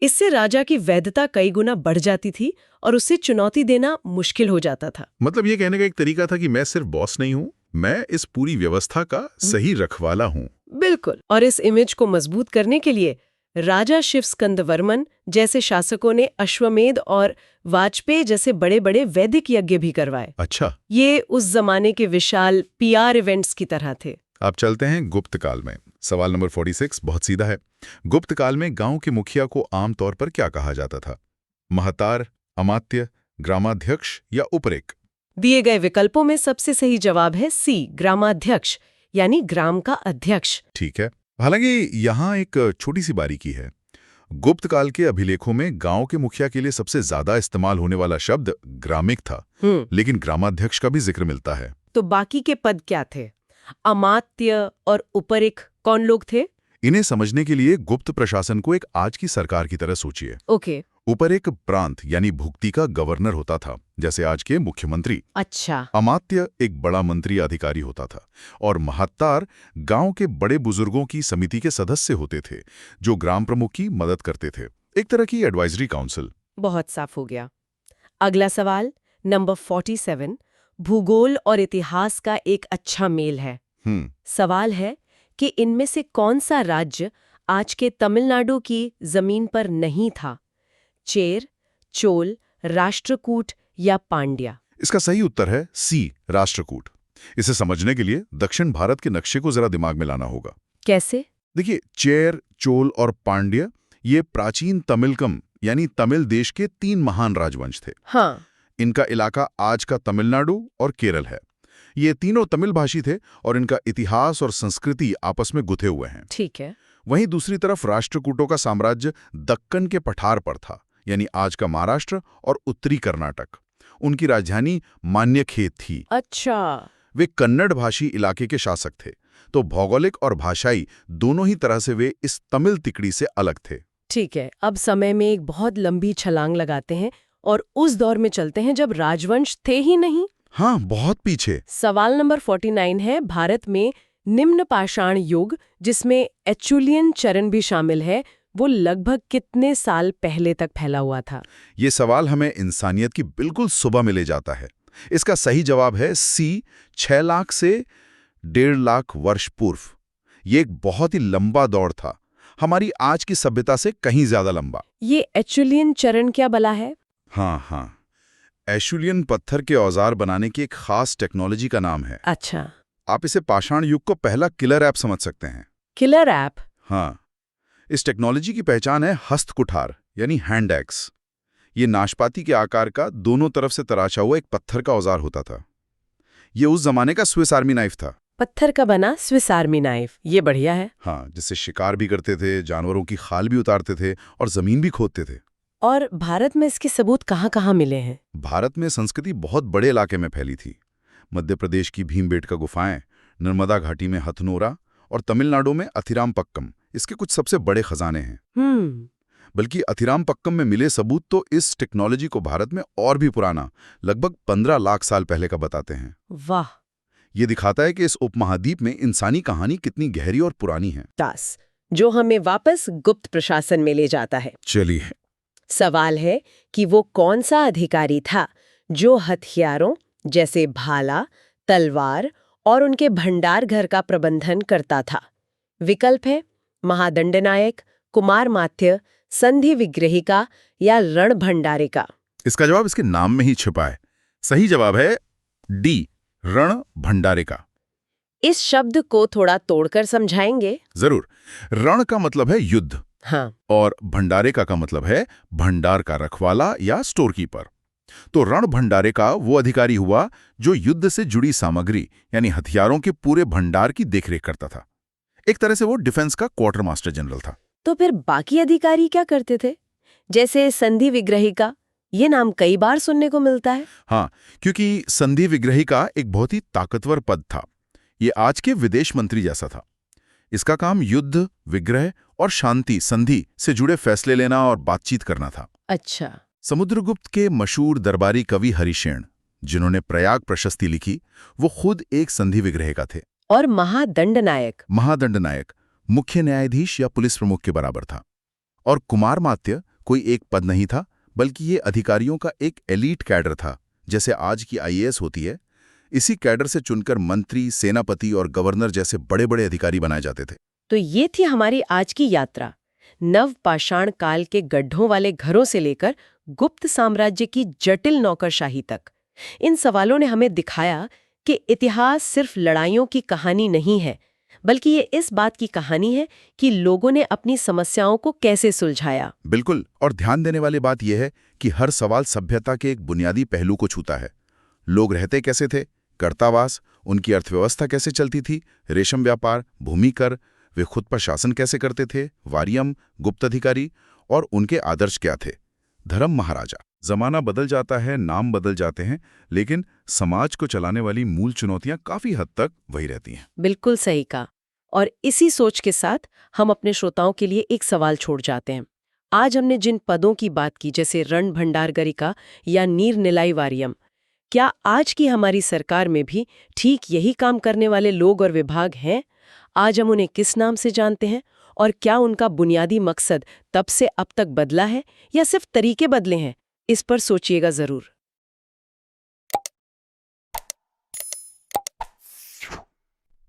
इससे राजा की वैधता कई गुना बढ़ जाती थी और उसे चुनौती देना मुश्किल हो जाता था। मतलब ये कहने का एक तरीका था कि मैं सिर्फ बॉस नहीं हूं, मैं इस पूरी व्यवस्था का सही रखवाला हूं। बिल्कुल। और इस इमेज को मजबूत करने के लिए राजा शिव स्कंद वर्मन जैसे शासकों ने अश्वमेध और वाजपेयी जैसे बड़े बड़े वैदिक यज्ञ भी करवाए। अच्छा, ये उस जमाने के विशाल पीआर इवेंट्स की तरह थे। आप चलते हैं गुप्त काल में। सवाल नंबर 46 बहुत सीधा है। गुप्त काल में गांव के मुखिया को आमतौर पर क्या कहा जाता था? महतार, अमात्य, ग्रामाध्यक्ष या उपरेक? दिए गए विकल्पों में सबसे सही जवाब है सी, ग्रामाध्यक्ष, यानी ग्राम का अध्यक्ष। ठीक है। हालांकि यहाँ एक छोटी सी बारीकी है। गुप्त काल के अभिलेखों में गांव के मुखिया के लिए सबसे ज्यादा इस्तेमाल होने वाला शब्द ग्रामिक था, लेकिन ग्रामाध्यक्ष का भी जिक्र मिलता है। तो बाकी के पद क्या थे? अमात्य और उपरिक कौन लोग थे? इन्हें समझने के लिए गुप्त प्रशासन को एक आज की सरकार की तरह सोचिए। ओके। ऊपर एक प्रांत यानी भुक्ति का गवर्नर होता था, जैसे आज के मुख्यमंत्री। अच्छा। अमात्य एक बड़ा मंत्री अधिकारी होता था और महत्तार गांव के बड़े बुजुर्गों की समिति के सदस्य होते थे, जो ग्राम प्रमुख की मदद करते थे। एक तरह की एडवाइजरी काउंसिल। बहुत साफ हो गया। अगला सवाल नंबर 47 भूगोल और इतिहास का एक अच्छा मेल है। सवाल है कि इनमें से कौन सा राज्य आज के तमिलनाडु की जमीन पर नहीं था? चेर, चोल, राष्ट्रकूट या पांड्या? इसका सही उत्तर है सी, राष्ट्रकूट। इसे समझने के लिए दक्षिण भारत के नक्शे को जरा दिमाग में लाना होगा। कैसे? देखिए, चेर, चोल और पांड्य ये प्राचीन तमिलकम यानी तमिल देश के 3 महान राजवंश थे। हाँ। इनका इलाका आज का तमिलनाडु और केरल है। ये तीनों तमिल भाषी थे और इनका इतिहास और संस्कृति आपस में गुथे हुए हैं। ठीक है। वहीं दूसरी तरफ राष्ट्रकूटों का साम्राज्य दक्कन के पठार पर था, यानी आज का महाराष्ट्र और उत्तरी कर्नाटक। उनकी राजधानी मान्यखेत थी। अच्छा। वे कन्नड़ भाषी इलाके के शासक थे, तो भौगोलिक और भाषाई दोनों ही तरह से वे इस तमिल तिकड़ी से अलग थे। ठीक है, अब समय में एक बहुत लंबी छलांग लगाते हैं और उस दौर में चलते हैं जब राजवंश थे ही नहीं। हाँ, बहुत पीछे। सवाल नंबर 49 है भारत में निम्न पाषाण युग, जिसमें एचुलियन चरण भी शामिल है, वो लगभग कितने साल पहले तक फैला हुआ था? ये सवाल हमें इंसानियत की बिल्कुल सुबह में ले जाता है। इसका सही जवाब है सी, 6 लाख से 1.5 लाख वर्ष पूर्व। ये एक बहुत ही लंबा दौर था, हमारी आज की सभ्यता से कहीं ज्यादा लंबा। ये एचुलियन चरण क्या बला है? हाँ, एशुलियन पत्थर के औजार बनाने की एक खास टेक्नोलॉजी का नाम है। अच्छा। आप इसे पाषाण युग को पहला किलर ऐप समझ सकते हैं। Killer app? हाँ, इस टेक्नोलॉजी की पहचान है हस्तकुठार यानी हैंड एक्स। ये नाशपाती के आकार का दोनों तरफ से तराशा हुआ एक पत्थर का औजार होता था। ये उस जमाने का स्विस आर्मी नाइफ था। पत्थर का बना स्विस आर्मी नाइफ, ये बढ़िया है। हाँ, जिससे शिकार भी करते थे, जानवरों की खाल भी उतारते थे और जमीन भी खोदते थे। और भारत में इसके सबूत कहाँ-कहाँ मिले हैं? भारत में संस्कृति बहुत बड़े इलाके में फैली थी। मध्य प्रदेश की भीमबेटका गुफाएं, नर्मदा घाटी में हथनोरा और तमिलनाडु में अथिरामपक्कम इसके कुछ सबसे बड़े खजाने हैं। बल्कि अथिरामपक्कम में मिले सबूत तो इस टेक्नोलॉजी को भारत में और भी पुराना, लगभग 15 लाख साल पहले का बताते हैं। वाह! ये दिखाता है कि इस उपमहाद्वीप में इंसानी कहानी कितनी गहरी और पुरानी है। दास, जो हमें वापस गुप्त प्रशासन में ले जाता है। चलिए। सवाल है कि वो कौन सा अधिकारी था जो हथियारों जैसे भाला, तलवार और उनके भंडार घर का प्रबंधन करता था। विकल्प है महादंडनायक, कुमारमात्य, संधि विग्रहिका या रण भंडारिका। इसका जवाब इसके नाम में ही छिपा है। सही जवाब है डी, रण भंडारिका। इस शब्द को थोड़ा तोड़कर समझाएंगे? जरूर। रण का मतलब है युद्ध हाँ, और भंडारिका का मतलब है भंडार का रखवाला या स्टोर कीपर। तो रण भंडारिका वो अधिकारी हुआ जो युद्ध से जुड़ी सामग्री यानी हथियारों के पूरे भंडार की देखरेख करता था। एक तरह से वो डिफेंस का क्वार्टर मास्टर जनरल था। तो फिर बाकी अधिकारी क्या करते थे? जैसे संधि विग्रहिका, ये नाम कई बार सुनने को मिलता है। हाँ, क्योंकि संधि विग्रहिका एक बहुत ही ताकतवर पद था। ये आज के विदेश मंत्री जैसा था। इसका काम युद्ध, विग्रह और शांति संधि से जुड़े फैसले लेना और बातचीत करना था। अच्छा। समुद्रगुप्त के मशहूर दरबारी कवि हरिशेन, जिन्होंने प्रयाग प्रशस्ति लिखी, वो खुद एक संधि विग्रहिका थे। और महादंडनायक? महादंडनायक मुख्य न्यायाधीश या पुलिस प्रमुख के बराबर था। और कुमारमात्य कोई एक पद नहीं था, बल्कि ये अधिकारियों का एक एलीट कैडर था, जैसे आज की आईएएस होती है। इसी कैडर से चुनकर मंत्री, सेनापति और गवर्नर जैसे बड़े बड़े अधिकारी बनाए जाते थे। तो ये थी हमारी आज की यात्रा, नव पाषाण काल के गड्ढों वाले घरों से लेकर गुप्त साम्राज्य की जटिल नौकरशाही तक। इन सवालों ने हमें दिखाया कि इतिहास सिर्फ लड़ाइयों की कहानी नहीं है, बल्कि ये इस बात की कहानी है कि लोगों ने अपनी समस्याओं को कैसे सुलझाया। बिल्कुल। और ध्यान देने वाली बात यह है कि हर सवाल सभ्यता के एक बुनियादी पहलू को छूता है। लोग रहते कैसे थे, कर्तावास, उनकी अर्थव्यवस्था कैसे चलती थी, रेशम व्यापार, भूमि कर, वे खुद पर शासन कैसे करते थे, वारियम, गुप्त अधिकारी, और उनके आदर्श क्या थे, धर्म, महाराजा। जमाना बदल जाता है, नाम बदल जाते हैं, लेकिन समाज को चलाने वाली मूल चुनौतियां काफी हद तक वही रहती हैं। बिल्कुल सही कहा। और इसी सोच के साथ हम अपने श्रोताओं के लिए एक सवाल छोड़ जाते हैं। आज हमने जिन पदों की बात की, जैसे रण भंडारगरिका या नीर निलाई वारियम, क्या आज की हमारी सरकार में भी ठीक यही काम करने वाले लोग और विभाग हैं? आज हम उन्हें किस नाम से जानते हैं, और क्या उनका बुनियादी मकसद तब से अब तक बदला है या सिर्फ तरीके बदले हैं? इस पर सोचिएगा जरूर।